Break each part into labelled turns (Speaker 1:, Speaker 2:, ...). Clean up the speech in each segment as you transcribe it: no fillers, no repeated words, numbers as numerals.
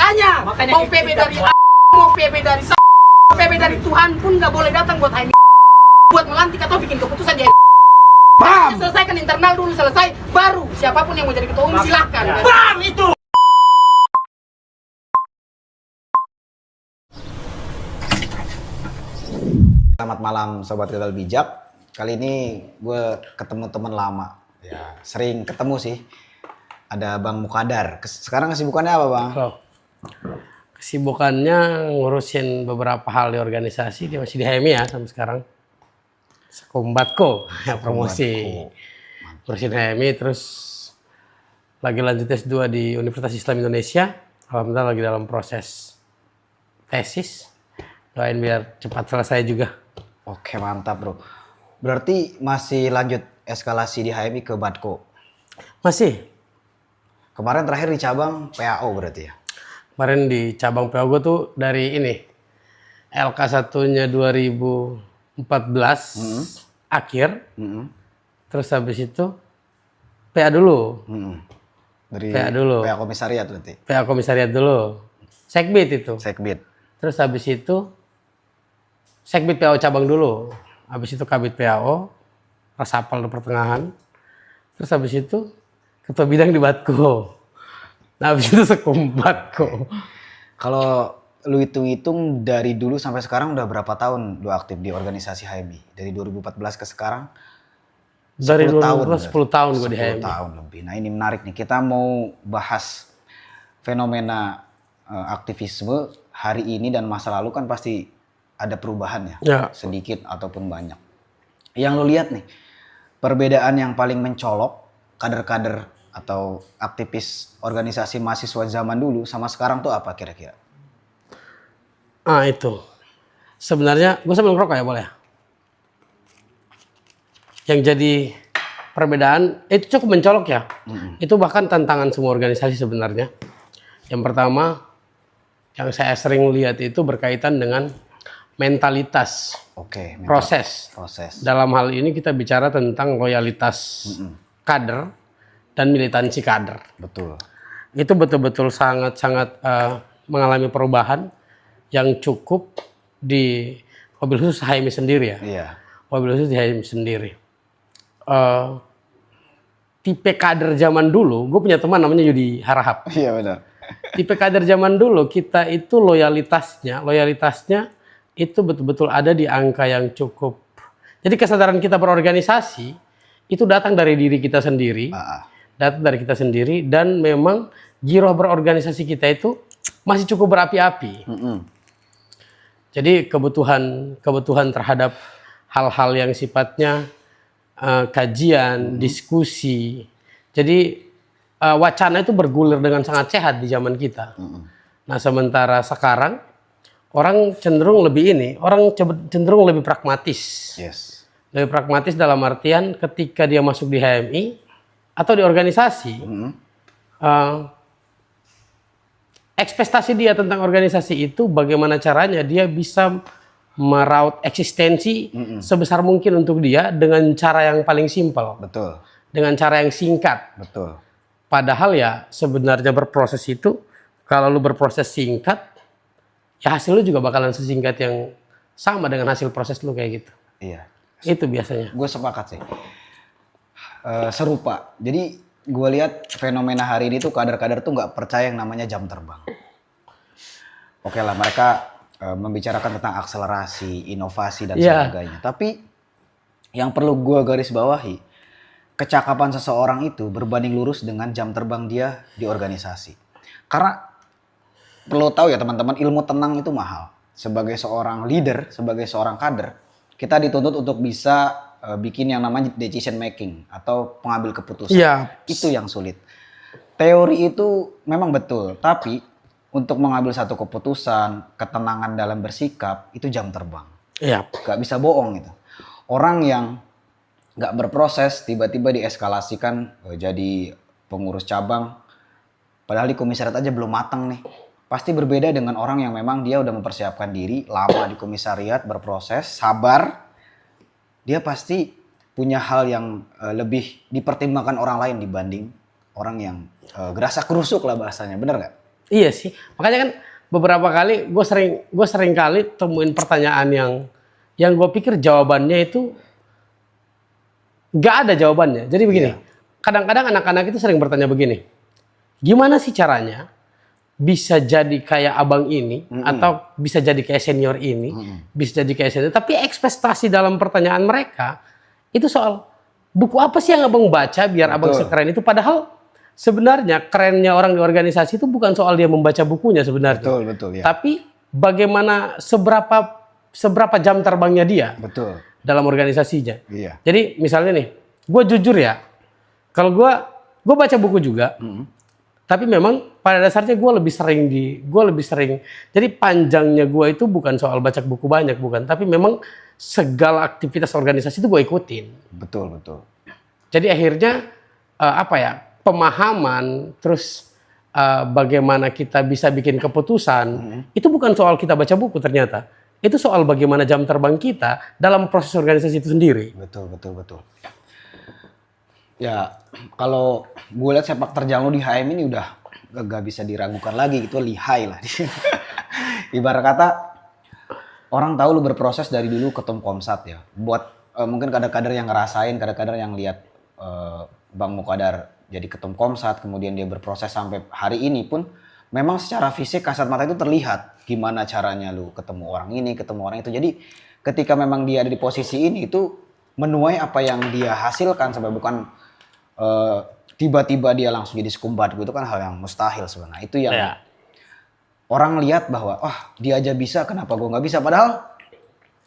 Speaker 1: Makanya mau PB dari mau PB dari PB dari Tuhan pun nggak boleh datang buat HMI, buat melantik atau bikin keputusan di HMI. Selesaikan internal dulu, selesai baru siapapun yang mau jadi ketua umum silahkan.
Speaker 2: Bam itu.
Speaker 3: Selamat malam Sobat Gagal Bijak. Kali ini gue ketemu teman lama. Ya, sering ketemu sih. Ada Bang Mukadar. Sekarang kesibukannya apa, Bang?
Speaker 4: Halo. Kesibukannya ngurusin beberapa hal di organisasi. Dia masih di HMI ya sampai sekarang. Sekombatko, ya, promosi. Ngurusin HMI, terus lagi lanjut S2 di Universitas Islam Indonesia. Alhamdulillah lagi dalam proses tesis. Doain biar cepat selesai juga.
Speaker 3: Oke, mantap, Bro. Berarti masih lanjut eskalasi di HMI ke Batko.
Speaker 4: Masih.
Speaker 3: Kemarin terakhir di cabang PAO berarti ya?
Speaker 4: Kemarin di cabang PO gue tuh dari ini. LK 1-nya 2014 akhir. Terus habis itu PA dulu.
Speaker 3: Dari
Speaker 4: PA dulu.
Speaker 3: PA komisariat berarti?
Speaker 4: PA komisariat dulu. Sekbid itu.
Speaker 3: Sekbid.
Speaker 4: Terus habis itu Sekbid PAO cabang dulu. Habis itu Kabid PAO, Resapel di pertengahan. Terus habis itu Ketua Bidang di Batko. Nah habis itu Sekum Batko.
Speaker 3: Kalau lu hitung-hitung dari dulu sampai sekarang udah berapa tahun lu aktif di organisasi HMI? Dari 2014 ke sekarang?
Speaker 4: Dari
Speaker 3: 10 tahun
Speaker 4: 2010 tahun gue di
Speaker 3: 10
Speaker 4: HMI.
Speaker 3: tahun lebih. Nah ini menarik nih. Kita mau bahas fenomena aktivisme hari ini dan masa lalu kan pasti ada perubahan
Speaker 4: Ya.
Speaker 3: sedikit ataupun banyak. Yang lu lihat nih, perbedaan yang paling mencolok kader-kader atau aktivis organisasi mahasiswa zaman dulu sama sekarang tuh apa kira-kira?
Speaker 4: Ah itu. Sebenarnya gue sambil ngerokok ya boleh ya? Yang jadi perbedaan itu cukup mencolok ya. Itu bahkan tantangan semua organisasi sebenarnya. Yang pertama yang saya sering lihat itu berkaitan dengan mentalitas.
Speaker 3: Oke,
Speaker 4: Proses. Dalam hal ini kita bicara tentang loyalitas kader dan militansi kader.
Speaker 3: Betul.
Speaker 4: Itu betul-betul sangat-sangat mengalami perubahan yang cukup di mobil khusus HMI sendiri ya.
Speaker 3: Iya.
Speaker 4: Mobil khusus di HMI sendiri. Tipe kader zaman dulu, gue punya teman namanya Yudi Harahap.
Speaker 3: Iya benar.
Speaker 4: Tipe kader zaman dulu kita itu loyalitasnya itu betul-betul ada di angka yang cukup. Jadi kesadaran kita berorganisasi itu datang dari diri kita sendiri, datang dari kita sendiri, dan memang giroh berorganisasi kita itu masih cukup berapi-api. Jadi kebutuhan terhadap hal-hal yang sifatnya kajian, diskusi. Jadi wacana itu bergulir dengan sangat sehat di zaman kita. Nah sementara sekarang orang cenderung lebih pragmatis.
Speaker 3: Yes.
Speaker 4: Lebih pragmatis dalam artian ketika dia masuk di HMI atau di organisasi, ekspektasi dia tentang organisasi itu bagaimana caranya dia bisa meraut eksistensi sebesar mungkin untuk dia dengan cara yang paling simpel.
Speaker 3: Betul.
Speaker 4: Dengan cara yang singkat.
Speaker 3: Betul.
Speaker 4: Padahal ya sebenarnya berproses itu, kalau lu berproses singkat, ya hasil lu juga bakalan sesingkat yang sama dengan hasil proses lu kayak gitu.
Speaker 3: Iya.
Speaker 4: Itu biasanya.
Speaker 3: Gue sepakat sih. Serupa. Jadi gue lihat fenomena hari ini tuh kader-kader tuh nggak percaya yang namanya jam terbang. Oke lah mereka membicarakan tentang akselerasi, inovasi dan sebagainya. Tapi yang perlu gue garis bawahi, kecakapan seseorang itu berbanding lurus dengan jam terbang dia di organisasi. Karena perlu tahu ya teman-teman, ilmu tenang itu mahal. Sebagai seorang leader, sebagai seorang kader, kita dituntut untuk bisa bikin yang namanya decision making atau pengambil keputusan.
Speaker 4: Ya.
Speaker 3: Itu yang sulit. Teori itu memang betul, tapi untuk mengambil satu keputusan, ketenangan dalam bersikap, itu jam terbang.
Speaker 4: Iya.
Speaker 3: Gak bisa bohong itu. Orang yang gak berproses, tiba-tiba dieskalasikan jadi pengurus cabang, padahal di komisariat aja belum matang nih. Pasti berbeda dengan orang yang memang dia udah mempersiapkan diri, lama di komisariat, berproses, sabar. Dia pasti punya hal yang lebih dipertimbangkan orang lain dibanding orang yang gerasa kerusuk lah bahasanya, bener gak?
Speaker 4: Iya sih, makanya kan beberapa kali gue sering kali temuin pertanyaan yang gue pikir jawabannya itu nggak ada jawabannya. Jadi begini, kadang-kadang anak-anak itu sering bertanya begini, gimana sih caranya bisa jadi kayak abang ini atau bisa jadi kayak senior ini, bisa jadi kayak senior. Tapi ekspektasi dalam pertanyaan mereka itu soal buku apa sih yang abang baca biar abang sekeren itu, padahal sebenarnya kerennya orang di organisasi itu bukan soal dia membaca bukunya sebenarnya.
Speaker 3: Betul ya.
Speaker 4: Tapi bagaimana seberapa jam terbangnya dia dalam organisasinya.
Speaker 3: Iya.
Speaker 4: Jadi misalnya nih, gue jujur ya, kalau gue baca buku juga, tapi memang pada dasarnya gue lebih sering. Jadi panjangnya gue itu bukan soal baca buku banyak, bukan, tapi memang segala aktivitas organisasi itu gue ikutin.
Speaker 3: Betul.
Speaker 4: Jadi akhirnya pemahaman, terus bagaimana kita bisa bikin keputusan, itu bukan soal kita baca buku ternyata. Itu soal bagaimana jam terbang kita dalam proses organisasi itu sendiri.
Speaker 3: Betul. Ya, kalau gue lihat sepak terjang lo di HM ini udah gak bisa diragukan lagi, gitu, lihai lah. Ibarat kata, orang tahu lu berproses dari dulu ketum Komsat ya. Buat mungkin kader-kader yang ngerasain, kader-kader yang lihat Bang Mukadar jadi ketum Komsat, kemudian dia berproses sampai hari ini pun, memang secara fisik kasat mata itu terlihat gimana caranya lu ketemu orang ini, ketemu orang itu. Jadi ketika memang dia ada di posisi ini, itu menuai apa yang dia hasilkan, sampai bukan tiba-tiba dia langsung jadi sekumbat, itu kan hal yang mustahil sebenarnya. Itu yang orang lihat bahwa dia aja bisa, kenapa gue nggak bisa, padahal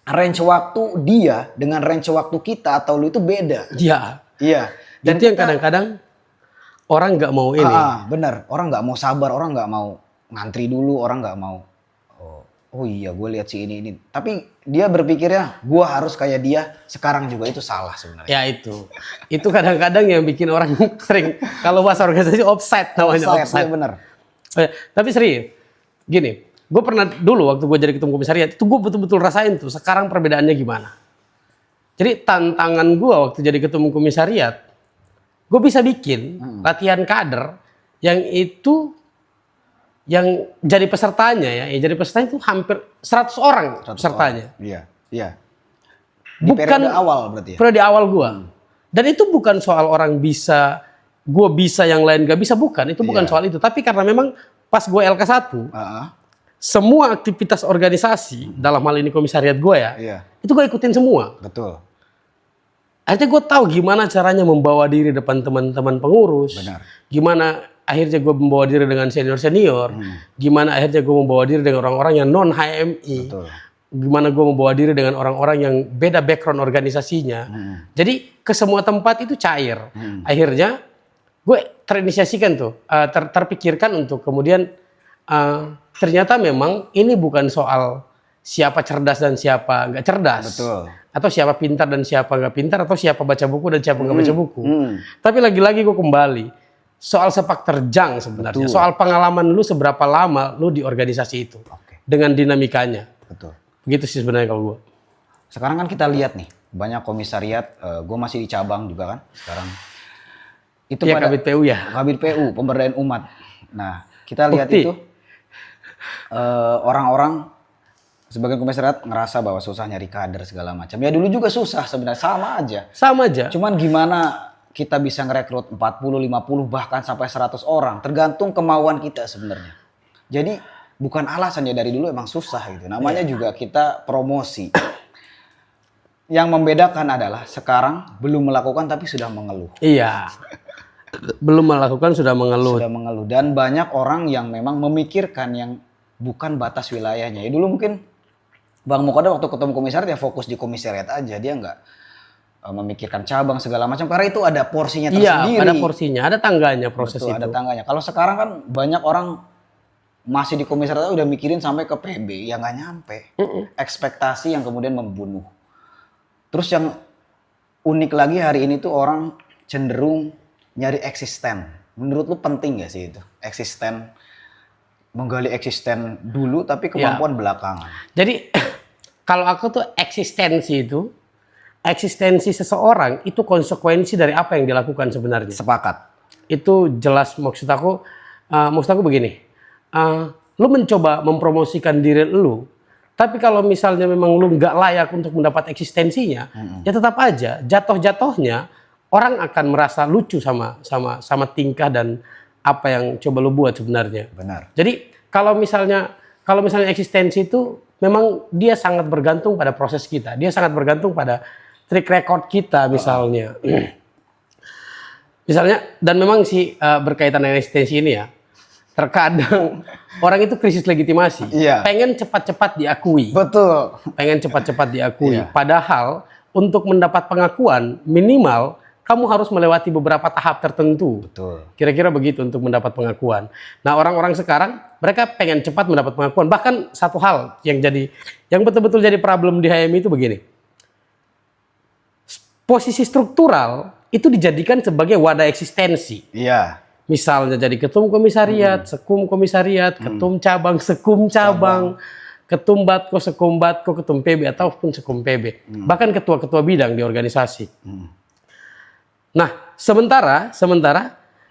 Speaker 3: range waktu dia dengan range waktu kita atau lu itu beda. Iya.
Speaker 4: Dan itu yang kadang-kadang orang nggak mau ini.
Speaker 3: Bener, orang nggak mau sabar, orang nggak mau ngantri dulu, orang nggak mau. Oh iya, gue lihat si ini. Tapi dia berpikirnya, gue harus kayak dia sekarang juga, itu salah sebenarnya.
Speaker 4: Ya itu kadang-kadang yang bikin orang sering kalau bahasa organisasi offside namanya. Offside.
Speaker 3: Ya bener.
Speaker 4: Tapi serius, gini, gue pernah dulu waktu gue jadi ketum komisariat itu gue betul-betul rasain tuh sekarang perbedaannya gimana. Jadi tantangan gue waktu jadi ketum komisariat, gue bisa bikin latihan kader yang jadi pesertanya jadi pesertanya itu hampir 100 orang pesertanya.
Speaker 3: Iya. Di periode awal berarti ya?
Speaker 4: Periode awal gue. Dan itu bukan soal orang bisa, gue bisa yang lain gak bisa, bukan. Itu bukan soal itu. Tapi karena memang pas gue LK1, semua aktivitas organisasi, dalam hal ini komisariat gue itu gue ikutin semua.
Speaker 3: Betul.
Speaker 4: Akhirnya gue tahu gimana caranya membawa diri depan teman-teman pengurus.
Speaker 3: Benar.
Speaker 4: Gimana akhirnya gue membawa diri dengan senior-senior. Gimana akhirnya gue membawa diri dengan orang-orang yang non-HMI.
Speaker 3: Betul.
Speaker 4: Gimana gue membawa diri dengan orang-orang yang beda background organisasinya. Jadi ke semua tempat itu cair. Akhirnya gue terinisiasikan tuh, terpikirkan untuk kemudian ternyata memang ini bukan soal siapa cerdas dan siapa nggak cerdas.
Speaker 3: Betul.
Speaker 4: Atau siapa pintar dan siapa nggak pintar, atau siapa baca buku dan siapa nggak baca buku. Tapi lagi-lagi gue kembali soal sepak terjang sebenarnya.
Speaker 3: Betul.
Speaker 4: Soal pengalaman lu seberapa lama lu di organisasi itu. Dengan dinamikanya.
Speaker 3: Betul.
Speaker 4: Begitu sih sebenarnya kalau gue.
Speaker 3: Sekarang kan kita lihat nih, banyak komisariat, gue masih di cabang juga kan sekarang. Itu
Speaker 4: ya,
Speaker 3: pada
Speaker 4: Kabit PU ya.
Speaker 3: Kabit PU, pemberdayaan umat. Nah, kita lihat itu orang-orang sebagian komisariat ngerasa bahwa susah nyari kader segala macam. Ya dulu juga susah sebenarnya, sama aja. Cuman gimana kita bisa ngerekrut 40, 50 bahkan sampai 100 orang, tergantung kemauan kita sebenarnya. Jadi bukan alasan ya, dari dulu emang susah gitu. Namanya juga kita promosi. Yang membedakan adalah sekarang belum melakukan tapi sudah mengeluh.
Speaker 4: Iya. Belum melakukan sudah mengeluh.
Speaker 3: Sudah mengeluh. Dan banyak orang yang memang memikirkan yang bukan batas wilayahnya. Ya dulu mungkin Bang Mukadar waktu ketemu komisariat ya fokus di komisariat aja. Dia nggak memikirkan cabang segala macam. Karena itu ada porsinya tersendiri.
Speaker 4: Iya, ada porsinya. Ada tangganya proses.
Speaker 3: Betul,
Speaker 4: itu.
Speaker 3: ada tangganya. Kalau sekarang kan banyak orang masih di komisariat udah mikirin sampai ke PB. Ya nggak nyampe. Ekspektasi yang kemudian membunuh. Terus yang unik lagi hari ini tuh orang cenderung nyari eksisten. Menurut lu penting gak sih itu? Eksisten, menggali eksisten dulu tapi kemampuan belakangan.
Speaker 4: Jadi kalau aku tuh eksistensi seseorang itu konsekuensi dari apa yang dilakukan sebenarnya.
Speaker 3: Sepakat.
Speaker 4: Itu jelas, maksud aku begini. lu mencoba mempromosikan diri lu, tapi kalau misalnya memang lu nggak layak untuk mendapat eksistensinya, ya tetap aja jatuh-jatuhnya orang akan merasa lucu sama tingkah dan apa yang coba lu buat sebenarnya.
Speaker 3: Benar.
Speaker 4: Jadi kalau misalnya eksistensi itu memang dia sangat bergantung pada proses kita, dia sangat bergantung pada track record kita misalnya. Misalnya, dan memang sih berkaitan dengan eksistensi ini ya, terkadang orang itu krisis legitimasi, pengen cepat-cepat diakui.
Speaker 3: Betul.
Speaker 4: Pengen cepat-cepat diakui.
Speaker 3: Iya.
Speaker 4: Padahal untuk mendapat pengakuan minimal kamu harus melewati beberapa tahap tertentu.
Speaker 3: Betul.
Speaker 4: Kira-kira begitu untuk mendapat pengakuan. Nah, orang-orang sekarang mereka pengen cepat mendapat pengakuan. Bahkan satu hal yang betul-betul jadi problem di HMI itu begini. Posisi struktural itu dijadikan sebagai wadah eksistensi.
Speaker 3: Iya.
Speaker 4: Misalnya jadi ketum komisariat, sekum komisariat, ketum cabang, sekum cabang, ketum batko, sekum batko, ketum PB ataupun sekum PB. Bahkan ketua-ketua bidang di organisasi. Nah, sementara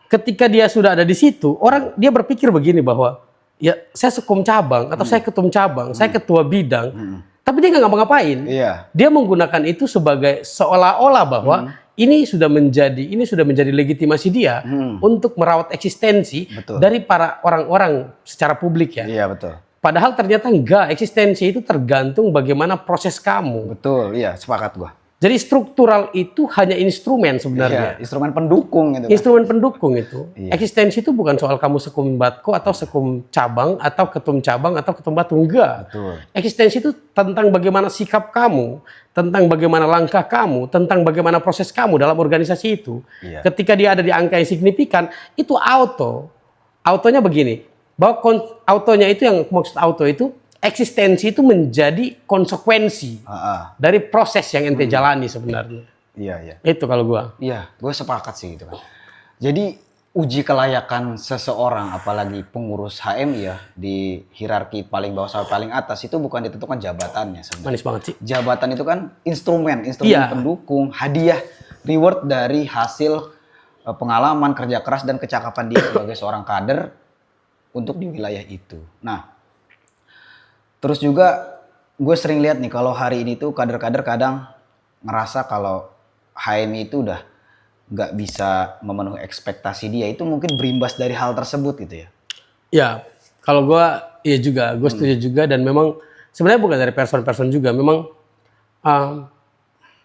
Speaker 4: ketika dia sudah ada di situ, dia berpikir begini bahwa ya saya sekum cabang atau saya ketum cabang, saya ketua bidang, tapi dia nggak ngapa-ngapain.
Speaker 3: Iya.
Speaker 4: Dia menggunakan itu sebagai seolah-olah bahwa ini sudah menjadi legitimasi dia untuk merawat eksistensi dari para orang-orang secara publik ya.
Speaker 3: Iya, betul.
Speaker 4: Padahal ternyata enggak, eksistensi itu tergantung bagaimana proses kamu.
Speaker 3: Betul, iya, sepakat gua.
Speaker 4: Jadi struktural itu hanya instrumen sebenarnya.
Speaker 3: Iya, instrumen pendukung gitu.
Speaker 4: Instrumen pendukung itu.
Speaker 3: Iya.
Speaker 4: Eksistensi itu bukan soal kamu sekum batko atau sekum cabang atau ketum cabang atau ketum batu, enggak.
Speaker 3: Betul.
Speaker 4: Eksistensi itu tentang bagaimana sikap kamu, tentang bagaimana langkah kamu, tentang bagaimana proses kamu dalam organisasi itu.
Speaker 3: Iya.
Speaker 4: Ketika dia ada di angka yang signifikan, itu autonya begini. Bahwa autonya itu yang maksud auto itu eksistensi itu menjadi konsekuensi dari proses yang ente jalani sebenarnya.
Speaker 3: Iya, iya.
Speaker 4: Itu kalau gua.
Speaker 3: Iya, gue sepakat sih gitu kan. Jadi uji kelayakan seseorang, apalagi pengurus HMI ya, di hierarki paling bawah sampai paling atas itu bukan ditentukan jabatannya sebenarnya.
Speaker 4: Manis banget sih.
Speaker 3: Jabatan itu kan instrumen
Speaker 4: Iya.
Speaker 3: pendukung, hadiah, reward dari hasil pengalaman, kerja keras dan kecakapan dia sebagai seorang kader untuk di wilayah itu. Nah, terus juga gue sering lihat nih kalau hari ini tuh kader-kader kadang ngerasa kalau HMI itu udah nggak bisa memenuhi ekspektasi dia, itu mungkin berimbas dari hal tersebut gitu ya.
Speaker 4: Ya, kalau gue gue setuju juga, dan memang sebenarnya bukan dari person-person juga, memang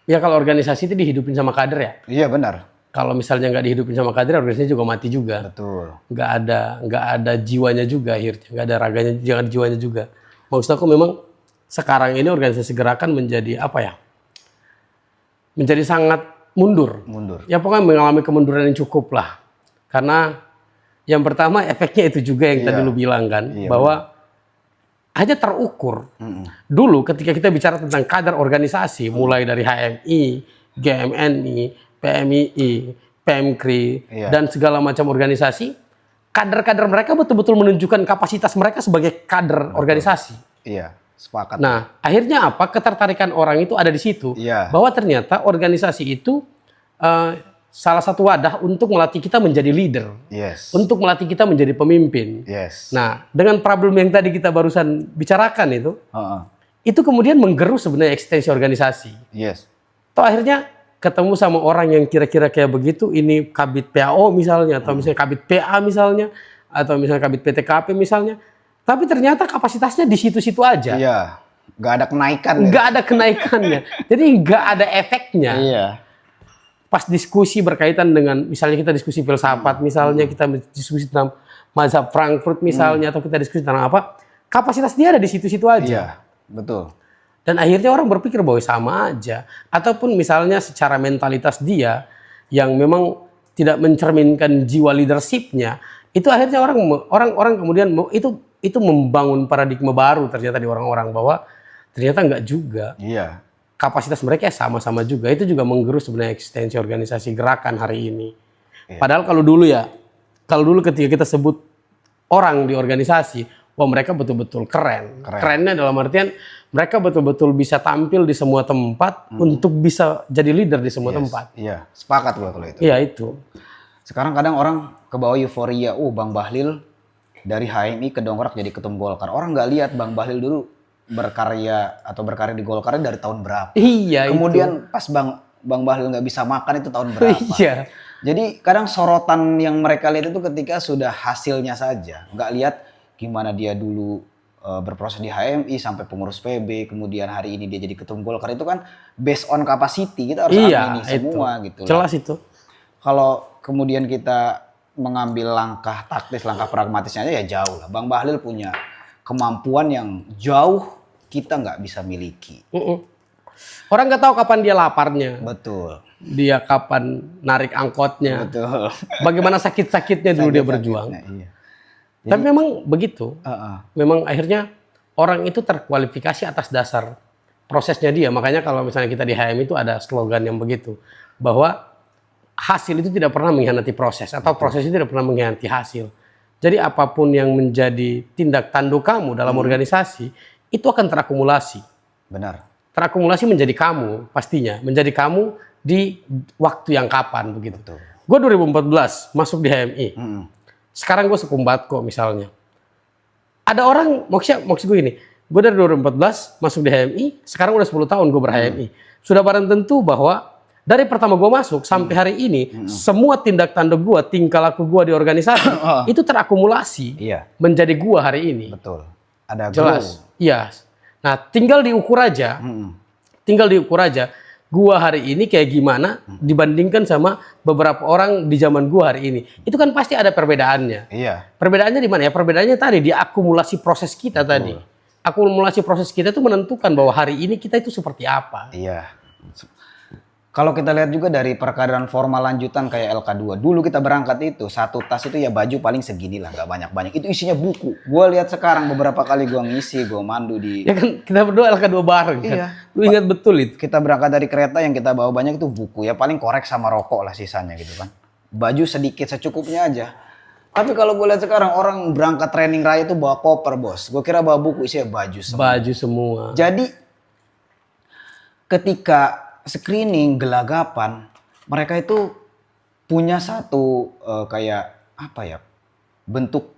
Speaker 4: ya kalau organisasi itu dihidupin sama kader ya.
Speaker 3: Iya, benar.
Speaker 4: Kalau misalnya nggak dihidupin sama kader, organisasi juga mati juga.
Speaker 3: Betul.
Speaker 4: Nggak ada jiwanya juga akhirnya, nggak ada raganya, jangan jiwanya juga. Maksud aku memang sekarang ini organisasi gerakan menjadi apa ya? Menjadi sangat mundur. Ya pokoknya mengalami kemunduran yang cukup lah. Karena yang pertama efeknya itu juga yang tadi lu bilang kan, bahwa hanya terukur. Dulu ketika kita bicara tentang kader organisasi, mulai dari HMI, GMNI, PMII, PMKRI, dan segala macam organisasi, kader-kader mereka betul-betul menunjukkan kapasitas mereka sebagai kader organisasi.
Speaker 3: Iya, sepakat.
Speaker 4: Nah, akhirnya apa? Ketertarikan orang itu ada di situ.
Speaker 3: Iya.
Speaker 4: Bahwa ternyata organisasi itu salah satu wadah untuk melatih kita menjadi leader.
Speaker 3: Yes.
Speaker 4: Untuk melatih kita menjadi pemimpin.
Speaker 3: Yes.
Speaker 4: Nah, dengan problem yang tadi kita barusan bicarakan itu kemudian menggerus sebenarnya eksistensi organisasi.
Speaker 3: Yes.
Speaker 4: Toh akhirnya ketemu sama orang yang kira-kira kayak begitu, ini kabit PAO misalnya, atau misalnya kabit PA misalnya, atau misalnya kabit PTKP misalnya, tapi ternyata kapasitasnya di situ-situ aja.
Speaker 3: Iya, nggak ada kenaikan.
Speaker 4: Nggak ada kenaikannya, jadi nggak ada efeknya.
Speaker 3: Iya.
Speaker 4: Pas diskusi berkaitan dengan, misalnya kita diskusi filsafat, misalnya kita diskusi tentang mazhab Frankfurt misalnya, atau kita diskusi tentang apa, kapasitas dia ada di situ-situ aja.
Speaker 3: Iya, betul.
Speaker 4: Dan akhirnya orang berpikir bahwa sama aja. Ataupun misalnya secara mentalitas dia yang memang tidak mencerminkan jiwa leadershipnya, itu akhirnya orang kemudian itu membangun paradigma baru ternyata di orang-orang bahwa ternyata enggak juga.
Speaker 3: Iya.
Speaker 4: Kapasitas mereka sama-sama juga. Itu juga menggerus sebenarnya eksistensi organisasi gerakan hari ini. Iya. Padahal kalau dulu ketika kita sebut orang di organisasi, wah mereka betul-betul keren. Kerennya dalam artian mereka betul-betul bisa tampil di semua tempat untuk bisa jadi leader di semua tempat.
Speaker 3: Iya, sepakat gua kalau itu.
Speaker 4: Iya itu.
Speaker 3: Sekarang kadang orang kebawa euforia, Bang Bahlil dari HMI ke dongkrak jadi ketum Golkar. Orang nggak lihat Bang Bahlil dulu berkarya di Golkar dari tahun berapa.
Speaker 4: Iya.
Speaker 3: Kemudian pas Bang Bahlil nggak bisa makan itu tahun berapa.
Speaker 4: Iya.
Speaker 3: Jadi kadang sorotan yang mereka lihat itu ketika sudah hasilnya saja, nggak lihat gimana dia dulu berproses di HMI sampai pengurus PB, kemudian hari ini dia jadi ketum Golkar. Itu kan based on capacity, kita harus amini semua gitu.
Speaker 4: Jelas itu.
Speaker 3: Kalau kemudian kita mengambil langkah taktis, langkah pragmatisnya aja ya jauh lah. Bang Bahlil punya kemampuan yang jauh kita nggak bisa miliki.
Speaker 4: Orang nggak tahu kapan dia laparnya.
Speaker 3: Betul.
Speaker 4: Dia kapan narik angkotnya.
Speaker 3: Betul.
Speaker 4: Bagaimana sakit-sakitnya dulu dia berjuang.
Speaker 3: Iya.
Speaker 4: Tapi memang begitu. Memang akhirnya orang itu terkualifikasi atas dasar prosesnya dia. Makanya kalau misalnya kita di HM itu ada slogan yang begitu. Bahwa hasil itu tidak pernah mengkhianati proses. Atau proses itu tidak pernah mengkhianati hasil. Jadi apapun yang menjadi tindak tanduk kamu dalam organisasi, itu akan terakumulasi.
Speaker 3: Benar.
Speaker 4: Terakumulasi menjadi kamu pastinya. Menjadi kamu di waktu yang kapan begitu.
Speaker 3: Betul.
Speaker 4: Gue 2014 masuk di HMI. Sekarang gue sekumbatko misalnya. Ada orang, maksud gue ini, gue dari 2014 masuk di HMI, sekarang udah 10 tahun gue ber-HMI. Sudah barang tentu bahwa dari pertama gue masuk sampai hari ini, semua tindak tanduk gue, tingkah laku gue di organisasi, itu terakumulasi menjadi gue hari ini.
Speaker 3: Betul. Ada
Speaker 4: jelas. Iya. Nah, tinggal diukur aja. Gua hari ini kayak gimana dibandingkan sama beberapa orang di zaman gua hari ini. Itu kan pasti ada perbedaannya.
Speaker 3: Iya.
Speaker 4: Perbedaannya di mana ya? Perbedaannya tadi di akumulasi proses kita tadi. Akumulasi proses kita itu menentukan bahwa hari ini kita itu seperti apa.
Speaker 3: Iya. Kalau kita lihat juga dari perkaderan formal lanjutan kayak LK2. Dulu kita berangkat itu, satu tas itu ya baju paling segini lah, nggak banyak-banyak. Itu isinya buku. Gue lihat sekarang beberapa kali gue ngisi, gue mandu di...
Speaker 4: Ya kan kita berdua LK2 bareng kan?
Speaker 3: Iya.
Speaker 4: Lu ingat betul itu?
Speaker 3: Kita berangkat dari kereta yang kita bawa banyak itu buku. Ya paling korek sama rokok lah sisanya gitu kan. Baju sedikit secukupnya aja. Tapi kalau gue lihat sekarang orang berangkat training raya itu bawa koper bos. Gue kira bawa buku isinya baju semua.
Speaker 4: Baju semua.
Speaker 3: Jadi ketika screening gelagapan, mereka itu punya satu kayak apa ya, bentuk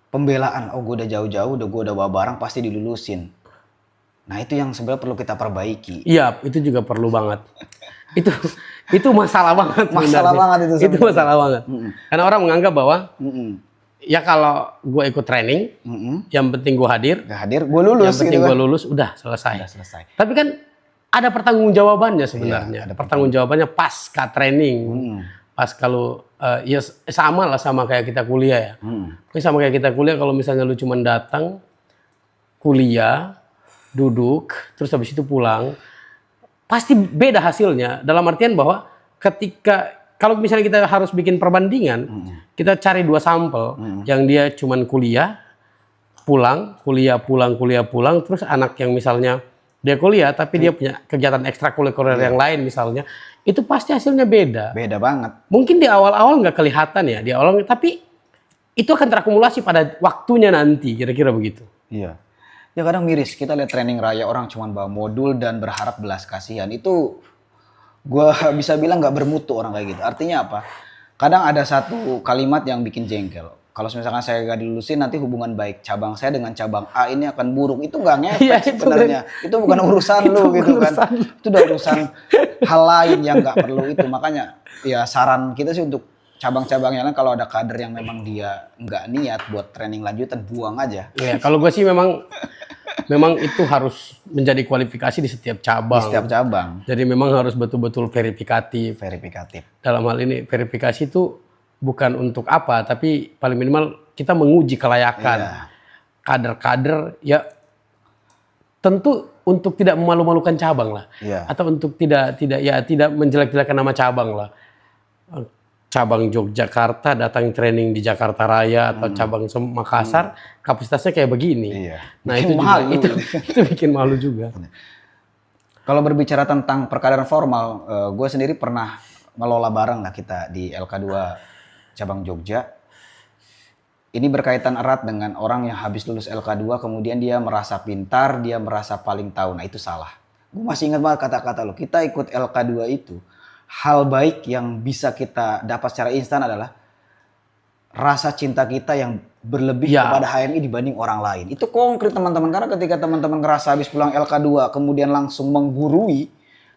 Speaker 3: pembelaan. Oh, gue udah jauh-jauh, gue udah bawa barang pasti dilulusin. Nah itu yang sebenarnya perlu kita perbaiki.
Speaker 4: Iya, itu juga perlu banget. itu masalah banget.
Speaker 3: Masalah banget itu sebenarnya.
Speaker 4: Itu masalah banget. Karena orang menganggap bahwa ya kalau gue ikut training, yang penting gue hadir. Gue lulus. Yang penting gue lulus, udah selesai. Tapi kan ada pertanggungjawabannya sebenarnya. Ada pertanggungjawabannya pasca training. Pas kalau ya sama lah sama kayak kita kuliah ya. Sama kayak kita kuliah kalau misalnya lu cuma datang kuliah, duduk, terus habis itu pulang, pasti beda hasilnya. Dalam artian bahwa ketika kalau misalnya kita harus bikin perbandingan, kita cari dua sampel yang dia cuma kuliah, pulang, terus anak yang misalnya dia kuliah tapi dia punya kegiatan ekstrakurikuler yang lain misalnya, itu pasti hasilnya beda.
Speaker 3: Beda banget.
Speaker 4: Mungkin di awal-awal nggak kelihatan ya, di awal, tapi itu akan terakumulasi pada waktunya nanti, kira-kira begitu.
Speaker 3: Iya. Ya kadang miris, kita lihat training raya orang cuma bawa modul dan berharap belas kasihan. Itu gua bisa bilang nggak bermutu orang kayak gitu. Artinya apa? Kadang ada satu kalimat yang bikin jengkel. Kalau misalkan saya gak dilulusin, nanti hubungan baik cabang saya dengan cabang A ini akan buruk. Itu gak ngefek sebenarnya. Itu bukan urusan lu gitu kan. Itu udah urusan hal lain yang gak perlu itu. Makanya ya saran kita sih untuk cabang-cabang yang lain, kalau ada kader yang memang dia nggak niat buat training lanjutan, buang aja.
Speaker 4: Ya, kalau gue sih memang itu harus menjadi kualifikasi di setiap cabang.
Speaker 3: Di setiap cabang.
Speaker 4: Jadi memang harus betul-betul verifikatif. Dalam hal ini verifikasi itu bukan untuk apa, tapi paling minimal kita menguji kelayakan kader-kader ya, tentu untuk tidak memalu-malukan cabang lah, atau untuk tidak menjelek-jelekan nama cabang lah. Cabang Yogyakarta datang training di Jakarta Raya atau cabang Makassar kapasitasnya kayak begini. Nah itu juga, itu bikin malu juga.
Speaker 3: Kalau berbicara tentang perkaderan formal, gue sendiri pernah ngelola bareng lah kita di LK2 cabang Jogja. Ini berkaitan erat dengan orang yang habis lulus LK2 kemudian dia merasa pintar, dia merasa paling tahu. Nah itu salah. Gue masih ingat banget kata-kata lo. Kita ikut LK2 itu, hal baik yang bisa kita dapat secara instan adalah rasa cinta kita yang berlebih kepada HMI dibanding orang lain. Itu konkret teman-teman, karena ketika teman-teman ngerasa habis pulang LK2 kemudian langsung menggurui,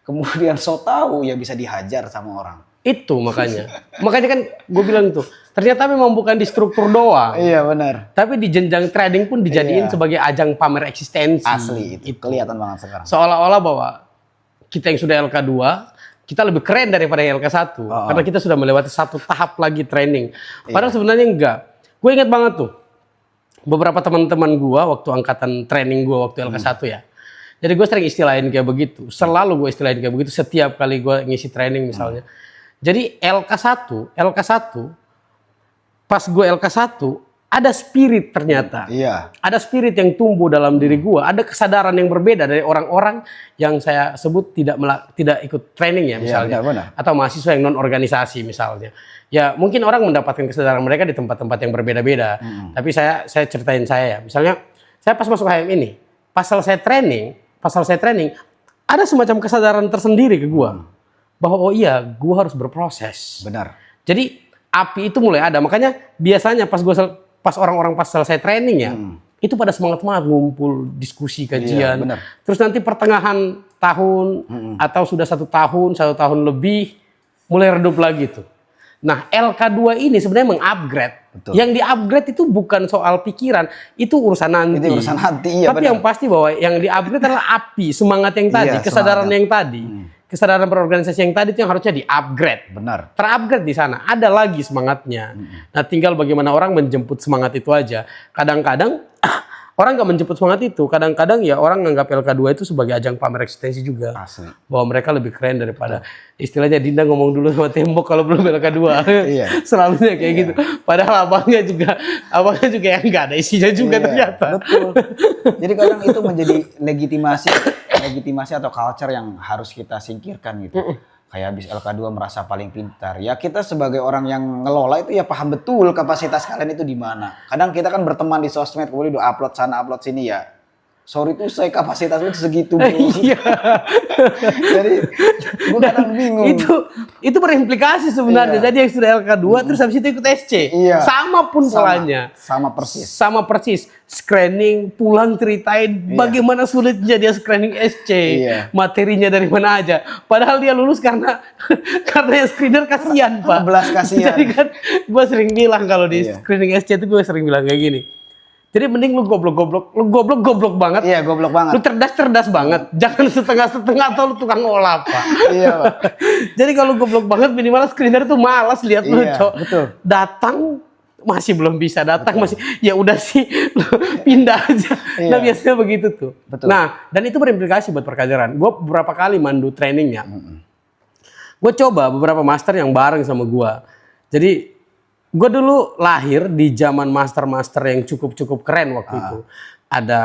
Speaker 3: kemudian so tahu ya bisa dihajar sama orang.
Speaker 4: Itu makanya kan gue bilang tuh ternyata memang bukan di struktur doang.
Speaker 3: Iya benar.
Speaker 4: Tapi di jenjang trading pun dijadiin sebagai ajang pamer eksistensi.
Speaker 3: Asli itu. Kelihatan banget sekarang.
Speaker 4: Seolah-olah bahwa kita yang sudah LK2 kita lebih keren daripada yang LK1 karena kita sudah melewati satu tahap lagi training. Padahal sebenarnya enggak. Gue ingat banget tuh, beberapa teman-teman gue waktu angkatan training gue waktu LK1 ya. Jadi gue sering istilahin kayak begitu. Selalu gue istilahin kayak begitu setiap kali gue ngisi training misalnya. Jadi LK1, pas gue LK1, ada spirit ternyata.
Speaker 3: Iya.
Speaker 4: Ada spirit yang tumbuh dalam diri gue. Ada kesadaran yang berbeda dari orang-orang yang saya sebut tidak ikut training ya misalnya.
Speaker 3: Iya, benar.
Speaker 4: Atau mahasiswa yang non-organisasi misalnya. Ya mungkin orang mendapatkan kesadaran mereka di tempat-tempat yang berbeda-beda. Tapi saya ceritain saya ya. Misalnya saya pas masuk HM ini, pas selesai training, ada semacam kesadaran tersendiri ke gue. Bahwa oh iya, gue harus berproses.
Speaker 3: Benar.
Speaker 4: Jadi api itu mulai ada. Makanya biasanya pas orang-orang pas selesai training ya, itu pada semangat ngumpul, diskusi, kajian.
Speaker 3: Iya,
Speaker 4: terus nanti pertengahan tahun atau sudah 1 tahun lebih mulai redup lagi tuh. Nah LK2 ini sebenarnya mengupgrade.
Speaker 3: Betul.
Speaker 4: Yang di-upgrade itu bukan soal pikiran, itu urusan nanti.
Speaker 3: Itu urusan hati, iya.
Speaker 4: Tapi yang pasti bahwa yang di-upgrade adalah api, semangat yang tadi, kesadaran yang tadi. Kesadaran berorganisasi yang tadi itu yang harusnya di-upgrade.
Speaker 3: Benar.
Speaker 4: Ter-upgrade di sana. Ada lagi semangatnya. Nah tinggal bagaimana orang menjemput semangat itu aja. Kadang-kadang orang nggak menjemput semangat itu. Kadang-kadang ya orang nganggap LK2 itu sebagai ajang pamer eksistensi juga.
Speaker 3: Asli.
Speaker 4: Bahwa mereka lebih keren daripada. Istilahnya Dinda ngomong dulu sama tembok kalau belum LK2.
Speaker 3: Iya.
Speaker 4: Selalunya kayak gitu. Padahal abangnya juga yang nggak ada isinya juga ternyata.
Speaker 3: Betul. Jadi kadang itu menjadi legitimasi atau culture yang harus kita singkirkan gitu. Kayak habis LK2 merasa paling pintar. Ya kita sebagai orang yang ngelola itu ya paham betul kapasitas kalian itu di mana. Kadang kita kan berteman di sosmed, kemudian udah upload sana upload sini ya. Sorry tuh saya kapasitas itu segitu.
Speaker 4: Iya.
Speaker 3: Jadi gue kadang bingung.
Speaker 4: Itu berimplikasi sebenarnya. Jadi yang sudah LK2 terus habis itu ikut SC.
Speaker 3: Iya.
Speaker 4: Sama pun polanya.
Speaker 3: Sama persis.
Speaker 4: Sama persis. Screening, pulang ceritain bagaimana sulitnya dia screening SC.
Speaker 3: Iya.
Speaker 4: Materinya dari mana aja. Padahal dia lulus karena yang screener kasihan, Pak.
Speaker 3: Belas kasihan.
Speaker 4: Jadi kan gue sering bilang kalau di screening SC itu gue sering bilang kayak gini. Jadi mending lu goblok banget.
Speaker 3: Iya, goblok banget.
Speaker 4: Lu cerdas banget. Jangan setengah-setengah atau lu tukang olah, Pak.
Speaker 3: Iya, Pak.
Speaker 4: Jadi kalau goblok banget minimal screener tuh malas lihat lu, Cok.
Speaker 3: Betul.
Speaker 4: Datang masih belum bisa masih ya udah sih lu pindah aja. Nah, biasanya begitu tuh.
Speaker 3: Betul.
Speaker 4: Nah, dan itu berimplikasi buat perkaderan. Gue beberapa kali mandu trainingnya. Gue coba beberapa master yang bareng sama gue. Jadi gue dulu lahir di zaman master-master yang cukup keren waktu itu. Ada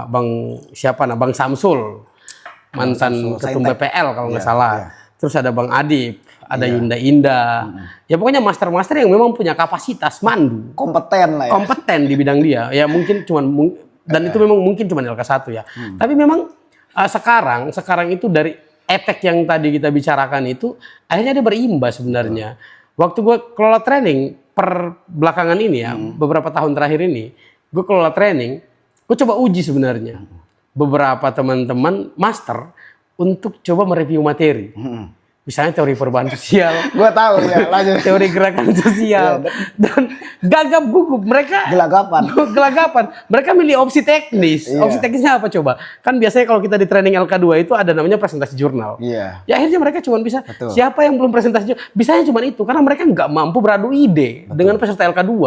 Speaker 4: Bang Samsul, mantan ketum BPL kalau nggak salah. Terus ada Bang Adib, ada Yunda Indah. Ya pokoknya master-master yang memang punya kapasitas mandu.
Speaker 3: Kompeten lah ya.
Speaker 4: Kompeten di bidang dia. Ya mungkin dan itu memang mungkin cuman LK1 ya. Tapi memang sekarang itu dari efek yang tadi kita bicarakan itu akhirnya dia berimbas sebenarnya. Waktu gue kelola training per belakangan ini ya, beberapa tahun terakhir ini, gue kelola training, gue coba uji sebenarnya beberapa teman-teman master untuk coba mereview materi. Misalnya teori perubahan sosial.
Speaker 3: Gue tahu ya, lanjut.
Speaker 4: Teori gerakan sosial. Dan gagap gugup mereka. Gelagapan. Mereka milih opsi teknis. Opsi teknisnya apa coba? Kan biasanya kalau kita di training LK2 itu ada namanya presentasi jurnal. Ya akhirnya mereka cuma bisa, siapa yang belum presentasi jurnal? Bisanya cuma itu. Karena mereka nggak mampu beradu ide dengan peserta LK2.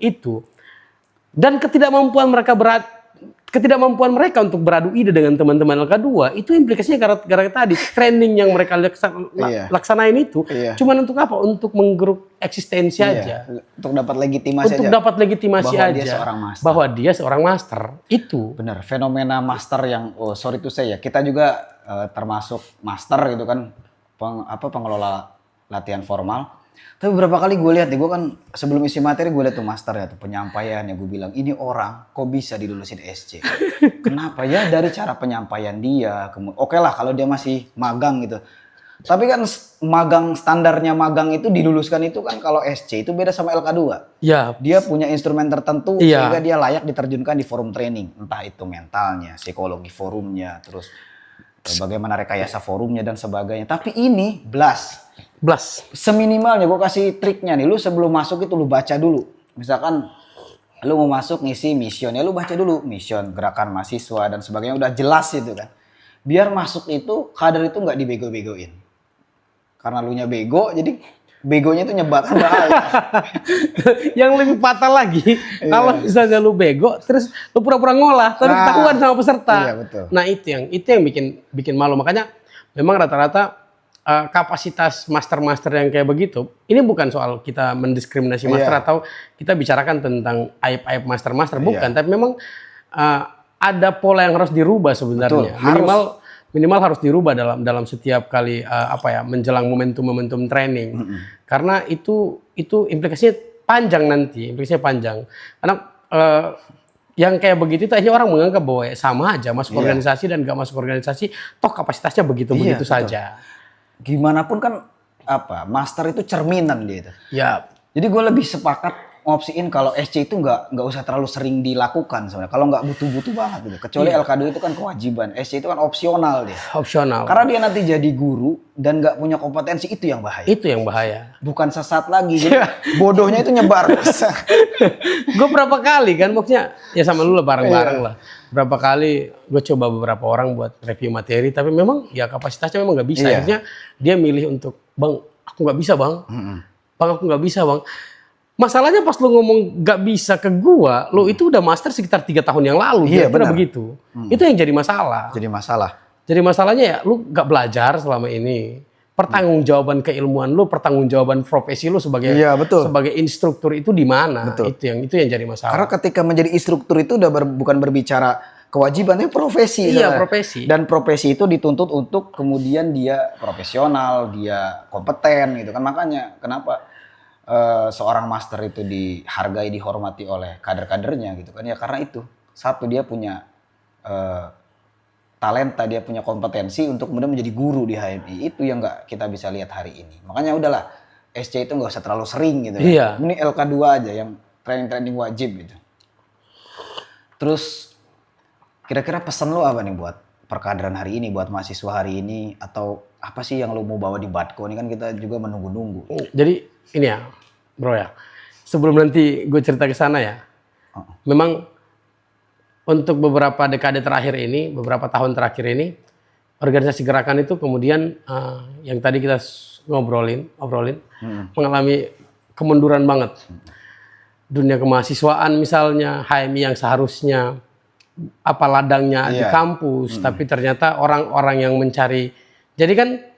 Speaker 4: Itu. Dan ketidakmampuan mereka untuk beradu ide dengan teman-teman LK2 itu implikasinya gara-gara tadi training yang mereka laksanain itu cuma untuk apa? Untuk menggeruk eksistensi aja.
Speaker 3: Untuk dapat legitimasi
Speaker 4: bahwa dia seorang master. Itu.
Speaker 3: Benar, fenomena master yang sorry to say ya, kita juga termasuk master gitu kan, pengelola latihan formal. Tapi beberapa kali gue lihat nih, gue kan sebelum isi materi gue lihat tuh master ya, tuh penyampaiannya, gue bilang ini orang kok bisa dilulusin SC. Kenapa ya? Dari cara penyampaian dia, oke lah kalau dia masih magang gitu. Tapi kan magang, standarnya magang itu diluluskan itu kan kalau SC itu beda sama LK2.
Speaker 4: Ya.
Speaker 3: Dia punya instrumen tertentu
Speaker 4: Iya.
Speaker 3: sehingga dia layak diterjunkan di forum training. Entah itu mentalnya, psikologi forumnya, terus bagaimana rekayasa forumnya dan sebagainya. Tapi ini blast. Seminimalnya gue kasih triknya nih. Lu sebelum masuk itu lu baca dulu. Misalkan lu mau masuk ngisi mission, ya lu baca dulu mission, gerakan mahasiswa dan sebagainya, udah jelas itu kan. Biar masuk itu kader itu nggak dibego-begoin. Karena lu nya bego, jadi begonya itu nyebar bahaya.
Speaker 4: Yang lebih fatal lagi, kalau misalnya lu bego, terus lu pura-pura ngolah, tapi ketahuan sama peserta.
Speaker 3: Iya, betul.
Speaker 4: Nah itu yang bikin malu. Makanya memang rata-rata kapasitas master-master yang kayak begitu, ini bukan soal kita mendiskriminasi master atau kita bicarakan tentang aib-aib master-master, bukan. Tapi memang ada pola yang harus dirubah sebenarnya.
Speaker 3: Betul,
Speaker 4: Minimal harus dirubah dalam setiap kali menjelang momentum training. Karena itu implikasinya panjang nanti, Karena yang kayak begitu itu akhirnya orang menganggap bahwa sama aja masuk organisasi dan gak masuk organisasi, toh kapasitasnya begitu saja.
Speaker 3: Gimana pun kan master itu cerminan dia itu.
Speaker 4: Ya.
Speaker 3: Jadi gue lebih sepakat ngopsiin kalau SC itu nggak usah terlalu sering dilakukan sebenarnya. Kalau nggak butuh banget gitu. Kecuali LK2 itu kan kewajiban, SC itu kan opsional dia.
Speaker 4: Opsional.
Speaker 3: Karena dia nanti jadi guru dan nggak punya kompetensi, itu yang bahaya.
Speaker 4: Itu yang bahaya.
Speaker 3: Bukan sesat lagi. Jadi bodohnya itu nyebar.
Speaker 4: Gue berapa kali kan, maksudnya ya sama lu lah bareng-bareng lah. Berapa kali gue coba beberapa orang buat review materi, tapi memang ya kapasitasnya memang nggak bisa. Akhirnya dia milih untuk, bang aku nggak bisa bang, bang aku nggak bisa bang. Masalahnya pas lu ngomong nggak bisa ke gua, lu itu udah master sekitar 3 tahun yang lalu.
Speaker 3: Iya benar.
Speaker 4: Begitu. Itu yang jadi masalah. Jadi masalahnya ya lu nggak belajar selama ini. Pertanggungjawaban keilmuan lu, pertanggungjawaban profesi lu sebagai sebagai instruktur itu di mana? Itu yang jadi masalah.
Speaker 3: Karena ketika menjadi instruktur itu udah bukan berbicara kewajibannya, profesi.
Speaker 4: Iya, profesi.
Speaker 3: Dan profesi itu dituntut untuk kemudian dia profesional, dia kompeten gitu kan. Makanya kenapa seorang master itu dihargai, dihormati oleh kader-kadernya gitu kan. Ya karena itu. Satu, dia punya talenta, dia punya kompetensi untuk kemudian menjadi guru di HMI. Itu yang nggak kita bisa lihat hari ini. Makanya udahlah, SC itu nggak usah terlalu sering gitu.
Speaker 4: Iya.
Speaker 3: Kan. Ini LK2 aja yang training-training wajib gitu. Terus kira-kira pesan lo apa nih buat perkaderan hari ini, buat mahasiswa hari ini, atau apa sih yang lo mau bawa di Badko? Ini kan kita juga menunggu-nunggu.
Speaker 4: Jadi ini ya, bro ya, sebelum nanti gue cerita ke sana ya, memang untuk beberapa dekade terakhir ini, beberapa tahun terakhir ini, organisasi gerakan itu kemudian yang tadi kita ngobrolin, mengalami kemunduran banget. Dunia kemahasiswaan misalnya, HMI yang seharusnya ladangnya di kampus, tapi ternyata orang-orang yang mencari, jadi kan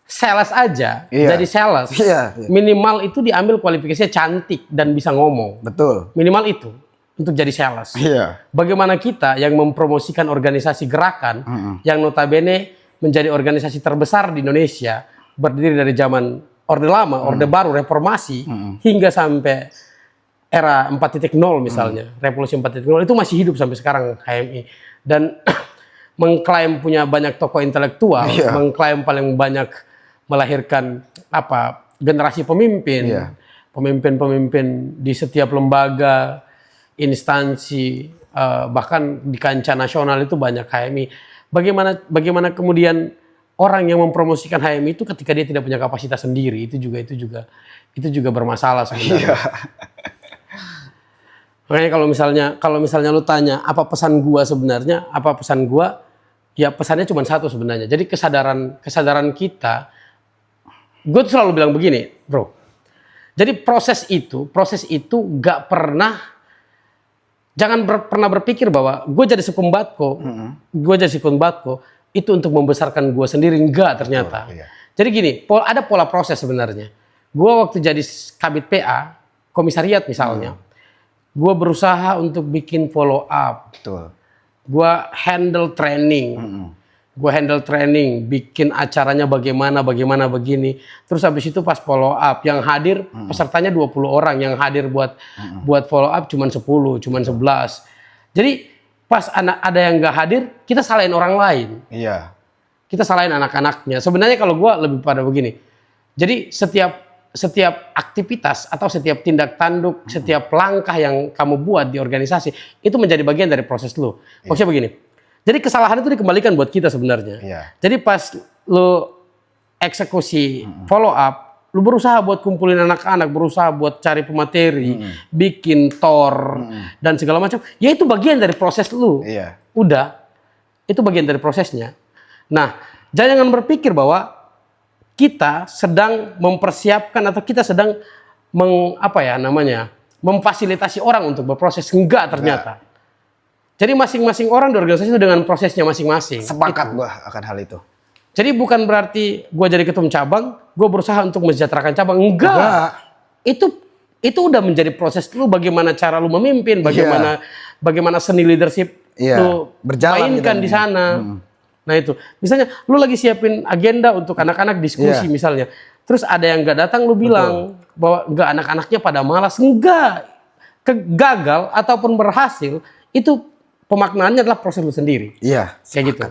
Speaker 4: sales aja, jadi sales, minimal itu diambil kualifikasinya cantik dan bisa ngomong.
Speaker 3: Betul.
Speaker 4: Minimal itu untuk jadi sales. Bagaimana kita yang mempromosikan organisasi gerakan yang notabene menjadi organisasi terbesar di Indonesia, berdiri dari zaman Orde Lama, Orde Baru, Reformasi, hingga sampai era 4.0 misalnya, revolusi 4.0, itu masih hidup sampai sekarang HMI. Dan mengklaim punya banyak tokoh intelektual, mengklaim paling banyak melahirkan generasi pemimpin, pemimpin di setiap lembaga, instansi, bahkan di kancah nasional itu banyak HMI. Bagaimana kemudian orang yang mempromosikan HMI itu ketika dia tidak punya kapasitas sendiri, itu juga bermasalah sebenarnya. Makanya kalau misalnya lu tanya apa pesan gua sebenarnya, ya pesannya cuma satu sebenarnya. Jadi kesadaran kita. Gue tuh selalu bilang begini, bro. Jadi proses itu gak pernah, pernah berpikir bahwa gue jadi Sekum Badko, itu untuk membesarkan gue sendiri, enggak ternyata. Jadi gini, ada pola proses sebenarnya. Gue waktu jadi Kabid PA, komisariat misalnya, gue berusaha untuk bikin follow up. Gue handle training. Bikin acaranya bagaimana begini. Terus habis itu pas follow up, yang hadir pesertanya 20 orang, yang hadir buat follow up cuman 10, cuman 11. Jadi pas ada yang nggak hadir, kita salahin orang lain. kita salahin anak-anaknya. Sebenarnya kalau gue lebih pada begini. Jadi setiap aktivitas atau setiap tindak tanduk, setiap langkah yang kamu buat di organisasi itu menjadi bagian dari proses lu. Maksudnya begini. Jadi kesalahan itu dikembalikan buat kita sebenarnya. Jadi pas lu eksekusi follow up, lu berusaha buat kumpulin anak-anak, berusaha buat cari pemateri, bikin tor dan segala macam. Ya itu bagian dari proses lu. Udah, itu bagian dari prosesnya. Nah, jangan berpikir bahwa kita sedang mempersiapkan atau kita sedang memfasilitasi orang untuk berproses. Enggak ternyata. Jadi masing-masing orang di organisasi itu dengan prosesnya masing-masing.
Speaker 3: Sepakat gua akan hal itu.
Speaker 4: Jadi bukan berarti gua jadi ketum cabang, gua berusaha untuk mensejahterakan cabang. Enggak. Itu udah menjadi proses lu, bagaimana cara lu memimpin, bagaimana seni leadership lu mainkan di sana. Nah itu, misalnya lu lagi siapin agenda untuk anak-anak diskusi misalnya, terus ada yang nggak datang, lu bilang bahwa nggak, anak-anaknya pada malas. Enggak, gagal ataupun berhasil itu pemaknaannya adalah proses lu sendiri. Kayak gitu.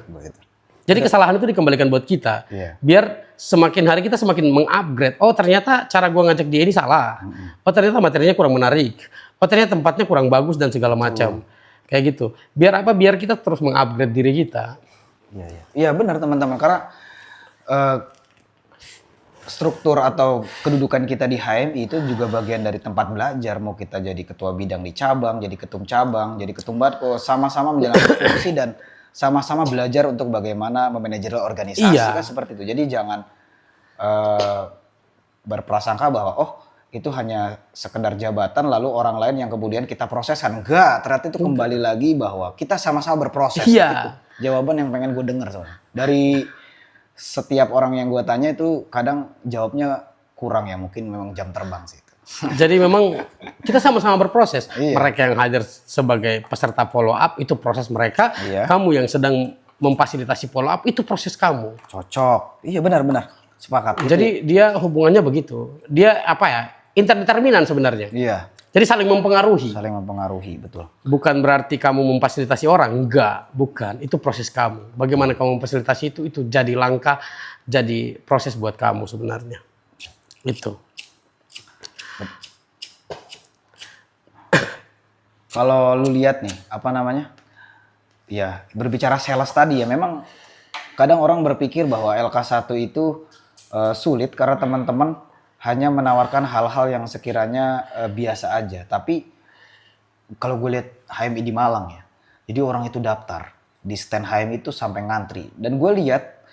Speaker 4: Jadi kesalahan itu dikembalikan buat kita, biar semakin hari kita semakin mengupgrade. Oh ternyata cara gua ngajak dia ini salah. Oh ternyata materinya kurang menarik. Oh ternyata tempatnya kurang bagus dan segala macam. Kayak gitu. Biar apa? Biar kita terus mengupgrade diri kita.
Speaker 3: Iya benar teman-teman, karena struktur atau kedudukan kita di HMI itu juga bagian dari tempat belajar. Mau kita jadi ketua bidang di cabang, jadi ketum cabang, jadi ketum batko, sama-sama menjalankan fungsi dan sama-sama belajar untuk bagaimana memanage organisasi kan seperti itu. Jadi jangan berprasangka bahwa itu hanya sekedar jabatan lalu orang lain yang kemudian kita proseskan. Enggak, ternyata itu kembali lagi bahwa kita sama-sama berproses. Itu jawaban yang pengen gue denger soalnya. Dari setiap orang yang gue tanya itu kadang jawabnya kurang ya, mungkin memang jam terbang sih itu.
Speaker 4: Jadi memang kita sama-sama berproses. Mereka yang hadir sebagai peserta follow up itu proses mereka. Kamu yang sedang memfasilitasi follow up itu proses kamu.
Speaker 3: Cocok. Iya benar-benar. Sepakat.
Speaker 4: Jadi dia hubungannya begitu. Dia interdeterminan sebenarnya. Jadi saling mempengaruhi.
Speaker 3: Saling mempengaruhi, betul.
Speaker 4: Bukan berarti kamu memfasilitasi orang, enggak, bukan. Itu proses kamu. Bagaimana kamu memfasilitasi itu jadi langkah, jadi proses buat kamu sebenarnya. Itu.
Speaker 3: Kalau lu lihat nih, berbicara sales tadi ya, memang kadang orang berpikir bahwa LK1 itu sulit karena teman-teman hanya menawarkan hal-hal yang sekiranya biasa aja. Tapi kalau gue lihat HMI di Malang ya, jadi orang itu daftar di stand HMI itu sampai ngantri. Dan gue lihat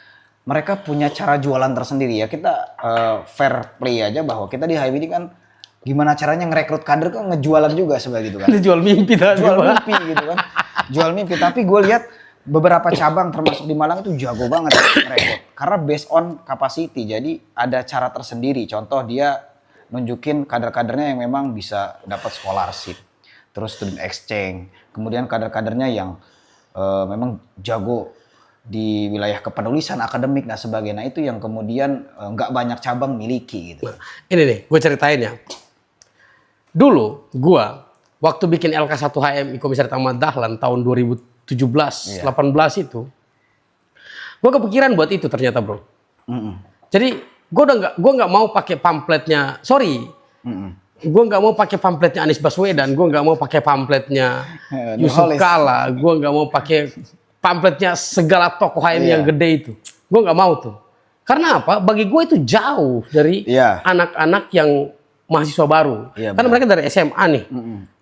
Speaker 3: mereka punya cara jualan tersendiri ya. Kita fair play aja bahwa kita di HMI ini kan gimana caranya ngerekrut kader kan ngejualan juga sebagai gitu kan.
Speaker 4: Jual mimpi tadi.
Speaker 3: Jual mimpi gitu kan. Jual mimpi. Tapi gue lihat beberapa cabang termasuk di Malang itu jago banget merekrut. Karena based on capacity. Jadi ada cara tersendiri. Contoh dia nunjukin kader-kadernya yang memang bisa dapat scholarship. Terus student exchange. Kemudian kader-kadernya yang memang jago di wilayah kepenulisan akademik dan sebagainya. Nah, itu yang kemudian nggak banyak cabang miliki gitu.
Speaker 4: Nah, ini nih gue ceritain ya. Dulu gue waktu bikin LK1 HMI Komisaris Ahmad Dahlan tahun 2017-18 itu, gue kepikiran buat itu ternyata bro. Jadi gue nggak mau pakai pamfletnya, gue nggak mau pakai pamfletnya Anies Baswedan, gue nggak mau pakai pamfletnya Yusuf Kala, gue nggak mau pakai pamfletnya segala tokoh HMI yang gede itu. Gue nggak mau tuh. Karena apa? Bagi gue itu jauh dari anak-anak yang mahasiswa baru. Karena mereka dari SMA nih,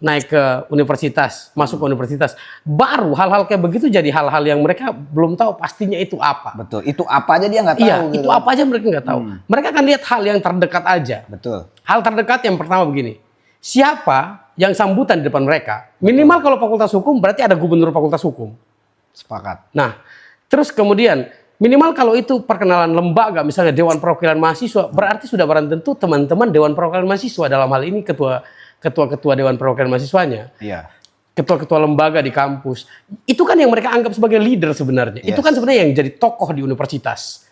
Speaker 4: naik ke universitas, masuk ke universitas. Baru hal-hal kayak begitu jadi hal-hal yang mereka belum tahu pastinya itu apa.
Speaker 3: Betul, itu apa aja dia nggak tahu.
Speaker 4: Iya, gitu. Itu apa aja mereka nggak tahu. Mereka akan lihat hal yang terdekat aja.
Speaker 3: Betul.
Speaker 4: Hal terdekat yang pertama begini, siapa yang sambutan di depan mereka? Minimal kalau fakultas hukum berarti ada gubernur fakultas hukum.
Speaker 3: Sepakat.
Speaker 4: Nah, terus kemudian minimal kalau itu perkenalan lembaga, misalnya Dewan Perwakilan Mahasiswa, berarti sudah barang tentu teman-teman Dewan Perwakilan Mahasiswa, dalam hal ini ketua-ketua Dewan Perwakilan Mahasiswanya, ketua-ketua lembaga di kampus, itu kan yang mereka anggap sebagai leader sebenarnya. Itu kan sebenarnya yang jadi tokoh di universitas,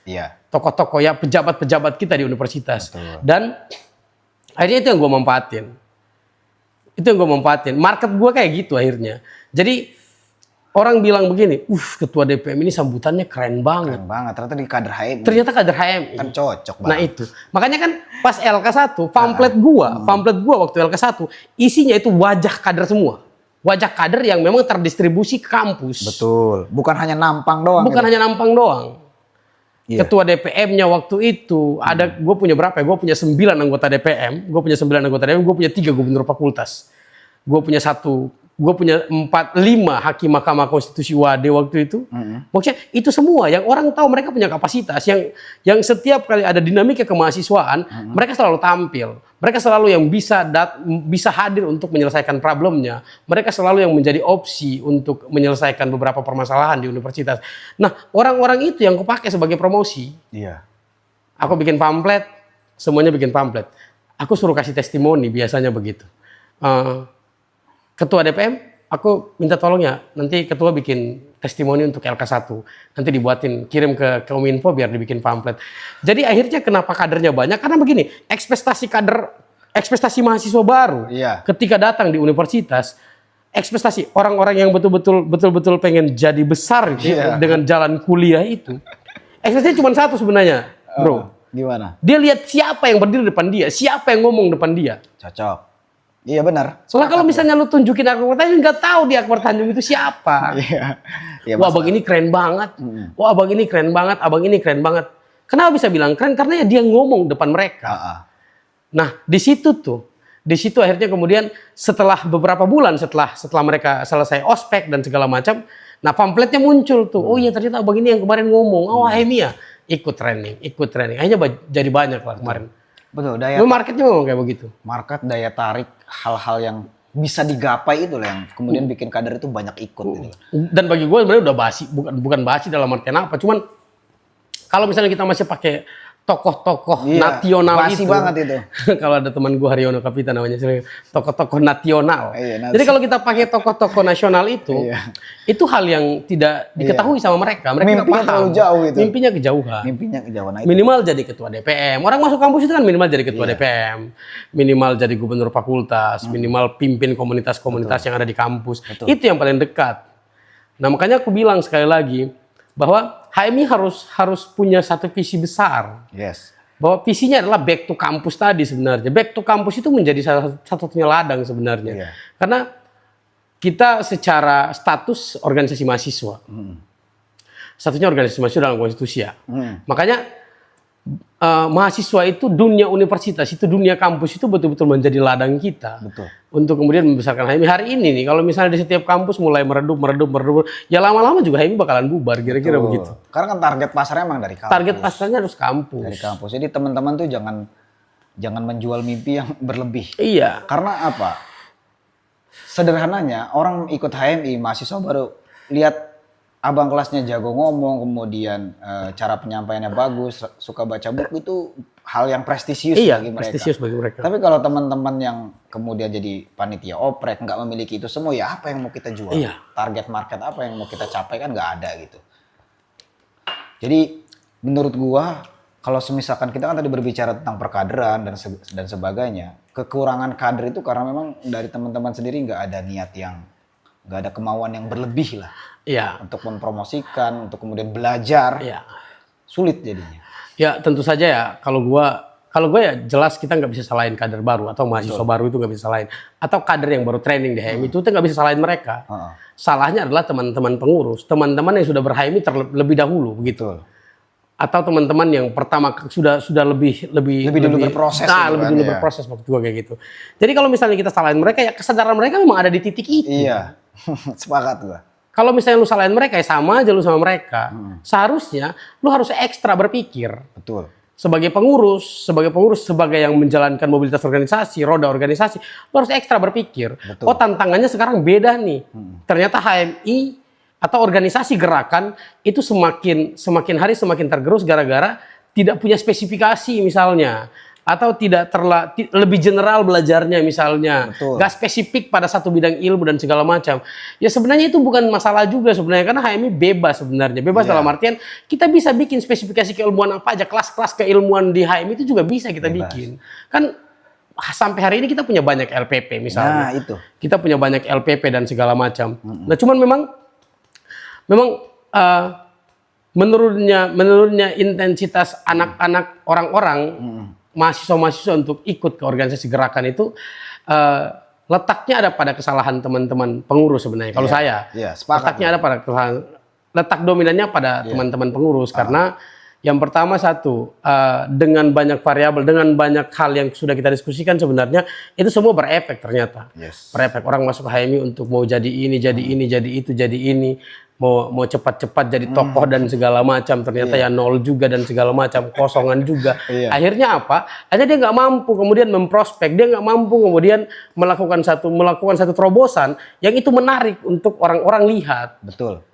Speaker 4: tokoh-tokoh ya pejabat-pejabat kita di universitas. Betul. Dan akhirnya itu yang gue manfaatin. Market gue kayak gitu akhirnya. Jadi orang bilang begini, ketua DPM ini sambutannya keren banget.
Speaker 3: Keren banget, ternyata di kader HMI.
Speaker 4: Ternyata kader HMI.
Speaker 3: Kan cocok banget.
Speaker 4: Nah itu, makanya kan pas LK1, pamflet gua waktu LK1, isinya itu wajah kader semua. Wajah kader yang memang terdistribusi ke kampus.
Speaker 3: Betul, bukan hanya nampang doang.
Speaker 4: Bukan hanya nampang doang.
Speaker 3: Iya.
Speaker 4: Ketua DPM-nya waktu itu, ada gue punya berapa ya? Gue punya 9 anggota DPM, gue punya 3 gubernur fakultas. Gue punya 5 hakim Mahkamah Konstitusi WADE waktu itu. Maksudnya itu semua yang orang tahu mereka punya kapasitas, yang setiap kali ada dinamika kemahasiswaan, mereka selalu tampil. Mereka selalu yang bisa hadir untuk menyelesaikan problemnya. Mereka selalu yang menjadi opsi untuk menyelesaikan beberapa permasalahan di universitas. Nah, orang-orang itu yang kupakai sebagai promosi.
Speaker 3: Iya.
Speaker 4: Aku bikin pamflet, semuanya bikin pamflet. Aku suruh kasih testimoni, biasanya begitu. Ketua DPM, aku minta tolong ya, nanti ketua bikin testimoni untuk LK1. Nanti dibuatin, kirim ke Kominfo biar dibikin pamflet. Jadi akhirnya kenapa kadernya banyak? Karena begini, ekspektasi mahasiswa baru ketika datang di universitas, ekspektasi orang-orang yang betul-betul pengen jadi besar gitu, dengan jalan kuliah itu. Ekspektasinya cuma satu sebenarnya, bro.
Speaker 3: Gimana?
Speaker 4: Dia lihat siapa yang berdiri depan dia, siapa yang ngomong depan dia.
Speaker 3: Cocok. Iya benar.
Speaker 4: Soalnya kalau misalnya lu tunjukin Akbar Tanjung, nggak tahu di Akbar Tanjung itu siapa.
Speaker 3: Iya.
Speaker 4: Wah, abang ini keren banget. Wah, abang ini keren banget. Abang ini keren banget. Kenapa bisa bilang keren? Karena ya dia ngomong depan mereka. Nah, di situ akhirnya kemudian setelah beberapa bulan setelah mereka selesai ospek dan segala macam, nah pamfletnya muncul tuh. Oh iya, ternyata abang ini yang kemarin ngomong. Oh, HMI ya. Ikut training. Akhirnya jadi banyak lah kemarin.
Speaker 3: Betul,
Speaker 4: marketnya memang kayak begitu.
Speaker 3: Market, daya tarik, hal-hal yang bisa digapai itu lah yang kemudian bikin kader itu banyak ikut. Gitu.
Speaker 4: Dan bagi gue sebenarnya udah basi, bukan basi dalam artian apa, cuman kalau misalnya kita masih pakai tokoh-tokoh nasional
Speaker 3: basi
Speaker 4: itu,
Speaker 3: banget itu.
Speaker 4: Kalau ada teman gue Haryono Kapita namanya, tokoh-tokoh nasional. Jadi kalau kita pakai tokoh-tokoh nasional itu hal yang tidak diketahui sama mereka. Mereka
Speaker 3: mimpinya terlalu jauh itu.
Speaker 4: Mimpinya kejauhan.
Speaker 3: Nah,
Speaker 4: minimal jadi ketua DPM. Orang masuk kampus itu kan minimal jadi ketua DPM, minimal jadi gubernur fakultas, minimal pimpin komunitas-komunitas yang ada di kampus. Itu yang paling dekat. Nah makanya aku bilang sekali lagi bahwa HMI harus punya satu visi besar. Bahwa visinya adalah back to kampus tadi sebenarnya. Back to kampus itu menjadi satu-satunya ladang sebenarnya. Karena kita secara status organisasi mahasiswa. Satunya organisasi mahasiswa dalam konstitusi ya. Makanya mahasiswa itu dunia universitas, itu dunia kampus itu betul-betul menjadi ladang kita. Untuk kemudian membesarkan HMI. Hari ini nih, kalau misalnya di setiap kampus mulai meredup, ya lama-lama juga HMI bakalan bubar, kira-kira begitu.
Speaker 3: Karena kan target pasarnya emang dari kampus.
Speaker 4: Target pasarnya harus kampus.
Speaker 3: Dari kampus. Jadi teman-teman tuh jangan menjual mimpi yang berlebih.
Speaker 4: Iya.
Speaker 3: Karena apa? Sederhananya, orang ikut HMI, mahasiswa baru lihat abang kelasnya jago ngomong, kemudian cara penyampaiannya bagus, suka baca buku, itu hal yang prestisius bagi mereka. Prestisius bagi mereka. Tapi kalau teman-teman yang kemudian jadi panitia oprek, nggak memiliki itu semua, ya apa yang mau kita jual? Target market apa yang mau kita capai kan nggak ada gitu. Jadi menurut gua, kalau misalkan kita kan tadi berbicara tentang perkaderan dan sebagainya, kekurangan kader itu karena memang dari teman-teman sendiri nggak ada niat nggak ada kemauan yang berlebih lah. Untuk mempromosikan, untuk kemudian belajar, sulit jadinya. Ya
Speaker 4: tentu saja ya, kalau gue ya jelas kita nggak bisa salahin kader baru atau mahasiswa baru itu nggak bisa salahin, atau kader yang baru training di HMI itu nggak bisa salahin mereka. Salahnya adalah teman-teman pengurus, teman-teman yang sudah ber-HMI terlebih dahulu begitu. Atau teman-teman yang pertama sudah lebih dulu berproses. Lebih dulu berproses waktu gue kayak gitu. Jadi kalau misalnya kita salahin mereka, ya kesadaran mereka memang ada di titik itu. Iya, sepakat gue. Kalau misalnya lu salahin mereka, ya sama aja lu sama mereka. Seharusnya lu harus ekstra berpikir. Betul. Sebagai pengurus, sebagai yang menjalankan mobilitas organisasi, roda organisasi, lu harus ekstra berpikir. Betul. Oh tantangannya sekarang beda nih. Ternyata HMI atau organisasi gerakan itu semakin hari semakin tergerus gara-gara tidak punya spesifikasi misalnya. Atau tidak lebih general belajarnya misalnya, nggak spesifik pada satu bidang ilmu dan segala macam. Ya sebenarnya itu bukan masalah juga sebenarnya, karena HMI bebas sebenarnya. Bebas dalam artian kita bisa bikin spesifikasi keilmuan apa aja, kelas-kelas keilmuan di HMI itu juga bisa kita bikin. Kan sampai hari ini kita punya banyak LPP misalnya. Nah, itu. Kita punya banyak LPP dan segala macam. Nah cuman memang memang menurunnya intensitas anak-anak orang-orang mahasiswa-mahasiswa untuk ikut ke organisasi gerakan itu letaknya ada pada kesalahan teman-teman pengurus sebenarnya. Kalau saya, letaknya ada pada kesalahan, letak dominannya pada teman-teman pengurus karena yang pertama satu, dengan banyak variabel, dengan banyak hal yang sudah kita diskusikan sebenarnya itu semua berefek ternyata. Berefek, orang masuk ke HMI untuk mau jadi ini, jadi ini, jadi itu, jadi ini, mau cepat-cepat jadi tokoh dan segala macam, ternyata ya nol juga dan segala macam, kosongan juga. Akhirnya apa? Akhirnya dia nggak mampu kemudian memprospek, dia nggak mampu kemudian melakukan satu terobosan yang itu menarik untuk orang-orang lihat.
Speaker 3: Betul.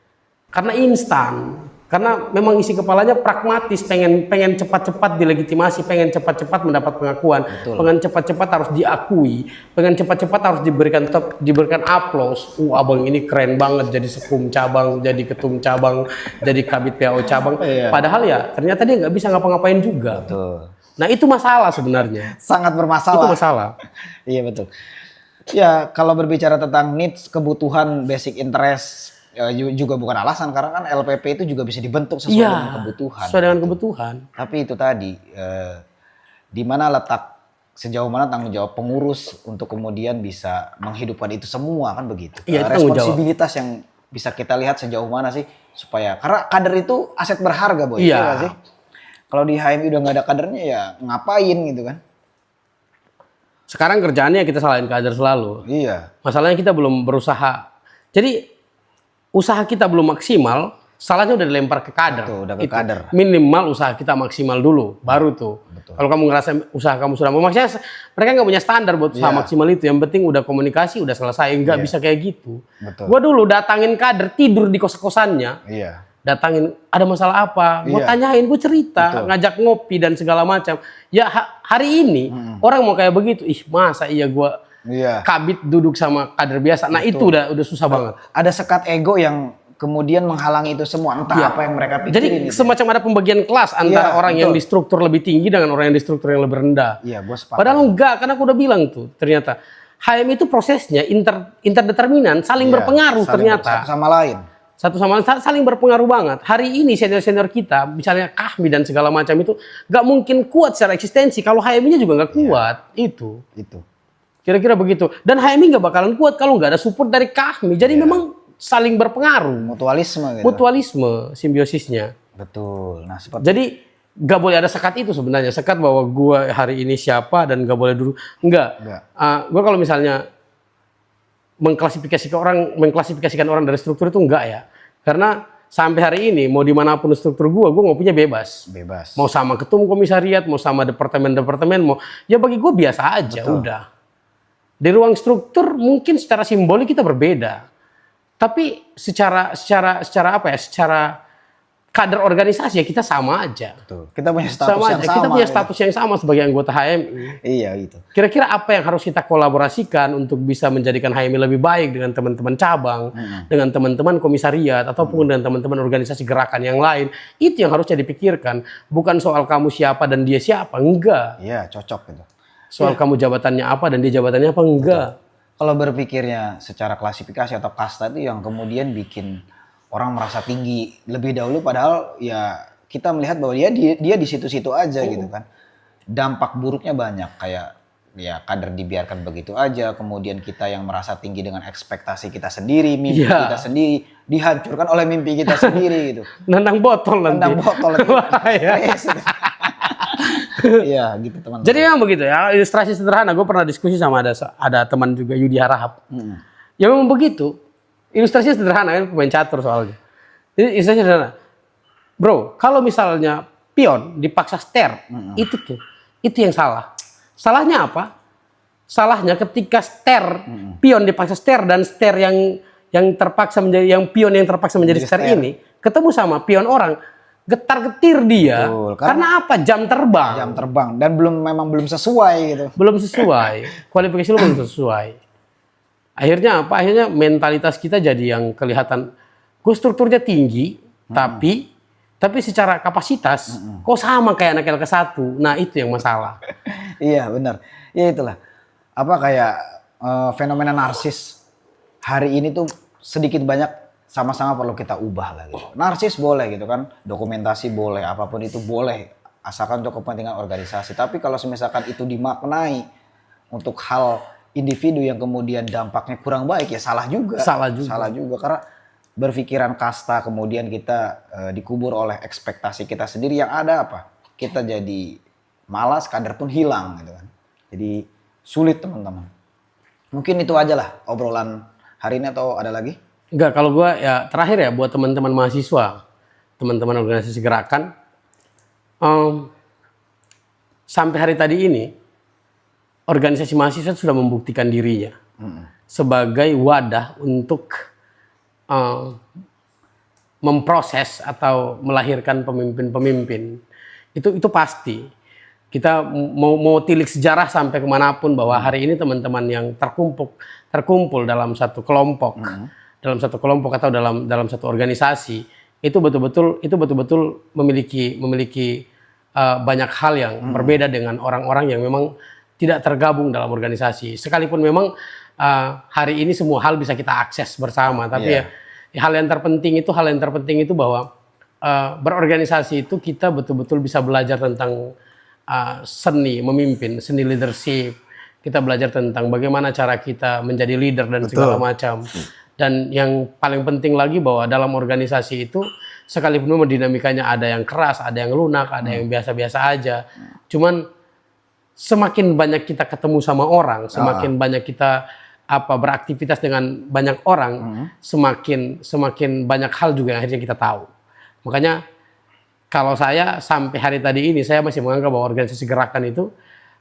Speaker 4: Karena instan. Karena memang isi kepalanya pragmatis, pengen cepat-cepat dilegitimasi, pengen cepat-cepat mendapat pengakuan, pengen cepat-cepat harus diakui, pengen cepat-cepat harus diberikan aplaus. Abang ini keren banget jadi sekum cabang, jadi ketum cabang, jadi kabit PAO cabang. Padahal ya ternyata dia nggak bisa ngapa-ngapain juga.
Speaker 3: Betul.
Speaker 4: Nah itu masalah sebenarnya.
Speaker 3: Sangat bermasalah.
Speaker 4: Itu masalah.
Speaker 3: Iya betul. Ya kalau berbicara tentang needs, kebutuhan, basic interest, juga bukan alasan karena kan LPP itu juga bisa dibentuk sesuai dengan kebutuhan.
Speaker 4: Sesuai dengan kebutuhan.
Speaker 3: Tapi itu tadi di mana letak sejauh mana tanggung jawab pengurus untuk kemudian bisa menghidupkan itu semua kan begitu. Responsibilitas yang bisa kita lihat sejauh mana sih supaya karena kader itu aset berharga boy. Iya sih. Kalau di HMI udah nggak ada kadernya ya ngapain gitu kan.
Speaker 4: Sekarang kerjaannya kita salahin kader selalu.
Speaker 3: Iya.
Speaker 4: Masalahnya kita belum berusaha. Jadi usaha kita belum maksimal, salahnya udah dilempar ke kader.
Speaker 3: Betul, udah ke kader.
Speaker 4: Minimal usaha kita maksimal dulu, baru tuh. Kalau kamu ngerasa usaha kamu sudah maksimal, mereka nggak punya standar buat usaha maksimal itu. Yang penting udah komunikasi, udah selesai. Nggak bisa kayak gitu. Gua dulu datangin kader, tidur di kos-kosannya. Datangin, ada masalah apa? Mau tanyain, gue cerita, ngajak ngopi dan segala macam. Ya hari ini orang mau kayak begitu. Masa iya gua kabit duduk sama kader biasa. Nah itu udah susah banget.
Speaker 3: Ada sekat ego yang kemudian menghalangi itu semua. Entah apa yang mereka pikirin.
Speaker 4: Jadi semacam ada pembagian kelas antara orang yang di struktur lebih tinggi dengan orang yang di struktur yang lebih rendah.
Speaker 3: Gue sepakat.
Speaker 4: Padahal enggak, karena aku udah bilang tuh ternyata HM itu prosesnya interdeterminan, saling berpengaruh ternyata.
Speaker 3: Satu sama lain.
Speaker 4: Satu sama lain saling berpengaruh banget. Hari ini senior-senior kita, misalnya Kahmi dan segala macam itu nggak mungkin kuat secara eksistensi kalau HMI-nya juga nggak kuat. Itu. Kira-kira begitu. Dan HMI nggak bakalan kuat kalau nggak ada support dari Kahmi. Jadi memang saling berpengaruh.
Speaker 3: Mutualisme gitu.
Speaker 4: Mutualisme simbiosisnya.
Speaker 3: Betul. Nah,
Speaker 4: jadi nggak boleh ada sekat itu sebenarnya. Sekat bahwa gue hari ini siapa dan nggak boleh dulu. Enggak. Gue kalau misalnya mengklasifikasikan orang dari struktur itu enggak ya. Karena sampai hari ini mau dimanapun struktur gue mau punya bebas. Mau sama ketum komisariat, mau sama departemen-departemen, mau ya bagi gue biasa aja. Udah. Di ruang struktur mungkin secara simbolik kita berbeda, tapi secara apa ya? Secara kader organisasi ya kita sama aja.
Speaker 3: Kita punya status yang sama.
Speaker 4: Kita punya status yang sama sebagai anggota HMI.
Speaker 3: Iya gitu.
Speaker 4: Kira-kira apa yang harus kita kolaborasikan untuk bisa menjadikan HMI lebih baik dengan teman-teman cabang, dengan teman-teman komisariat ataupun dengan teman-teman organisasi gerakan yang lain? Itu yang harusnya dipikirkan. Bukan soal kamu siapa dan dia siapa, enggak.
Speaker 3: Iya, cocok gitu.
Speaker 4: Soal kamu jabatannya apa dan dia jabatannya apa, enggak.
Speaker 3: Kalau berpikirnya secara klasifikasi atau kasta itu yang kemudian bikin orang merasa tinggi lebih dahulu, padahal ya kita melihat bahwa dia di situ-situ aja gitu kan. Dampak buruknya banyak, kayak ya kader dibiarkan begitu aja, kemudian kita yang merasa tinggi dengan ekspektasi kita sendiri, mimpi kita sendiri dihancurkan oleh mimpi kita sendiri gitu.
Speaker 4: Nendang botol nanti.
Speaker 3: Nendang botol Iya gitu teman-teman.
Speaker 4: Jadi memang begitu ya, ilustrasi sederhana. Gue pernah diskusi sama ada teman juga, Yudi Harahap. Ya memang begitu. Ilustrasinya sederhana, kan pemain catur soalnya. Jadi ilustrasinya sederhana. Bro, kalau misalnya pion dipaksa ster, itu yang salah. Salahnya apa? Salahnya ketika pion dipaksa ster dan ster yang terpaksa menjadi pion yang terpaksa menjadi ster ini ketemu sama pion orang, getar-getir dia. Karena apa? Jam terbang
Speaker 3: dan memang belum sesuai gitu.
Speaker 4: Belum sesuai. Kualifikasi lu belum sesuai. Akhirnya apa? Akhirnya mentalitas kita jadi yang kelihatan gue strukturnya tinggi, tapi secara kapasitas kok sama kayak anak LK1. Nah, itu yang masalah.
Speaker 3: Iya, benar. Ya itulah. Apa kayak fenomena narsis hari ini tuh sedikit banyak sama-sama perlu kita ubah lah gitu. Narsis boleh gitu kan, dokumentasi boleh, apapun itu boleh, asalkan untuk kepentingan organisasi. Tapi kalau misalkan itu dimaknai untuk hal individu yang kemudian dampaknya kurang baik, ya salah juga. Salah juga karena berpikiran kasta, kemudian kita dikubur oleh ekspektasi kita sendiri, yang ada apa? Kita jadi malas, kader pun hilang gitu kan. Jadi sulit teman-teman. Mungkin itu aja lah obrolan hari ini, atau ada lagi?
Speaker 4: Enggak, kalau gua ya terakhir ya buat teman-teman mahasiswa, teman-teman organisasi gerakan, sampai hari tadi ini organisasi mahasiswa sudah membuktikan dirinya sebagai wadah untuk memproses atau melahirkan pemimpin-pemimpin. Itu pasti. Kita mau tilik sejarah sampai kemanapun bahwa hari ini teman-teman yang terkumpul dalam satu kelompok, atau dalam satu organisasi, itu betul-betul memiliki banyak hal yang berbeda dengan orang-orang yang memang tidak tergabung dalam organisasi. Sekalipun memang hari ini semua hal bisa kita akses bersama, tapi hal yang terpenting itu bahwa berorganisasi itu kita betul-betul bisa belajar tentang seni memimpin, seni leadership. Kita belajar tentang bagaimana cara kita menjadi leader dan segala macam. Dan yang paling penting lagi bahwa dalam organisasi itu sekalipun memang dinamikanya ada yang keras, ada yang lunak, ada yang biasa-biasa aja. Cuman semakin banyak kita ketemu sama orang, semakin banyak kita beraktivitas dengan banyak orang, semakin banyak hal juga yang akhirnya kita tahu. Makanya kalau saya sampai hari tadi ini saya masih menganggap bahwa organisasi gerakan itu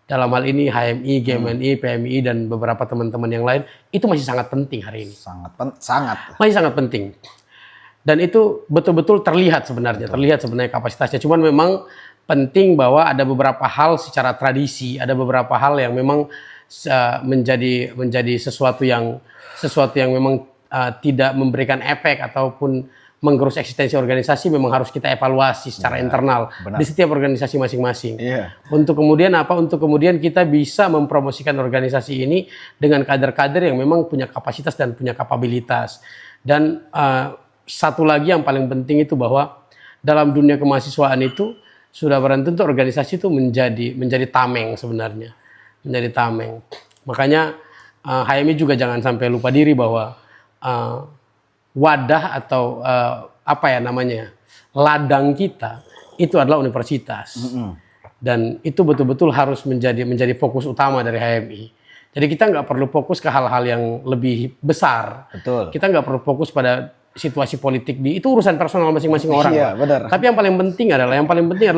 Speaker 4: dalam hal ini HMI, GMNI, PMI dan beberapa teman-teman yang lain itu masih sangat penting hari ini. Masih sangat penting. Dan itu betul-betul terlihat sebenarnya kapasitasnya. Cuman memang penting bahwa ada beberapa hal secara tradisi, ada beberapa hal yang memang menjadi sesuatu yang memang tidak memberikan efek ataupun menggerus eksistensi organisasi, memang harus kita evaluasi secara internal di setiap organisasi masing-masing. Untuk kemudian kita bisa mempromosikan organisasi ini dengan kader-kader yang memang punya kapasitas dan punya kapabilitas. Dan satu lagi yang paling penting itu bahwa dalam dunia kemahasiswaan itu sudah barang tentu organisasi itu menjadi tameng sebenarnya. Menjadi tameng. Makanya HMI juga jangan sampai lupa diri bahwa wadah atau ladang kita itu adalah universitas. Dan itu betul-betul harus menjadi fokus utama dari HMI. Jadi kita nggak perlu fokus ke hal-hal yang lebih besar. Kita nggak perlu fokus pada situasi politik itu urusan personal masing-masing orang. Tapi yang paling penting adalah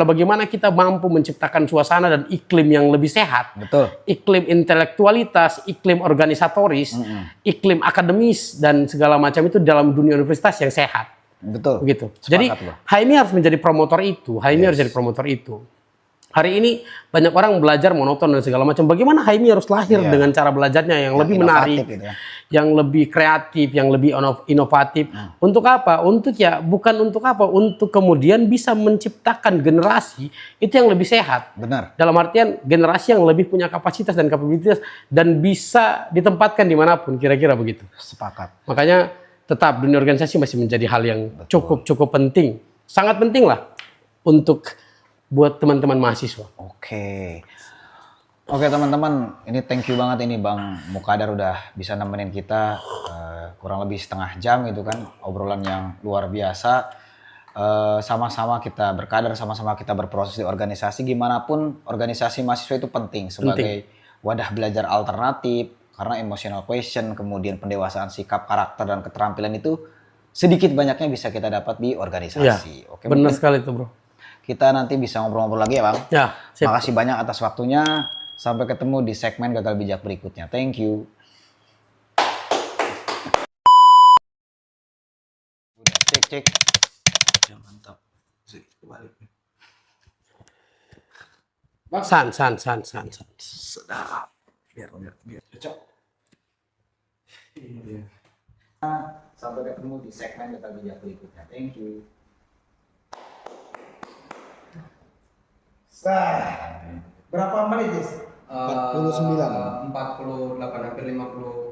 Speaker 4: bagaimana kita mampu menciptakan suasana dan iklim yang lebih sehat. Iklim intelektualitas, iklim organisatoris, iklim akademis dan segala macam itu dalam dunia universitas yang sehat. Begitu. Jadi HMI harus menjadi promotor itu. Hari ini banyak orang belajar monoton dan segala macam. Bagaimana HMI harus lahir dengan cara belajarnya yang lebih menarik, yang lebih kreatif, yang lebih inovatif. Untuk apa? Untuk kemudian bisa menciptakan generasi itu yang lebih sehat. Dalam artian generasi yang lebih punya kapasitas dan kapabilitas dan bisa ditempatkan dimanapun. Kira-kira begitu. Makanya tetap dunia organisasi masih menjadi hal yang cukup penting, sangat penting lah untuk buat teman-teman mahasiswa. Oke
Speaker 3: teman-teman, ini thank you banget ini Bang Mukadar udah bisa nemenin kita kurang lebih setengah jam gitu kan, obrolan yang luar biasa. Sama-sama kita berkader, sama-sama kita berproses di organisasi. Gimana pun organisasi mahasiswa itu penting sebagai wadah belajar alternatif, karena emotional question, kemudian pendewasaan sikap, karakter dan keterampilan itu sedikit banyaknya bisa kita dapat di organisasi.
Speaker 4: Benar sekali itu bro.
Speaker 3: Kita nanti bisa ngobrol-ngobrol lagi ya Bang. Makasih banyak atas waktunya. Sampai ketemu di segmen Gagal Bijak berikutnya. Thank you. Udah cek. Ya mantap. Balik.
Speaker 4: San.
Speaker 3: Sedap. Biar cocok. Sampai ketemu di segmen Gagal Bijak berikutnya. Thank you.
Speaker 2: Berapa menit, Jis?
Speaker 3: 49.
Speaker 2: 48, hampir 50.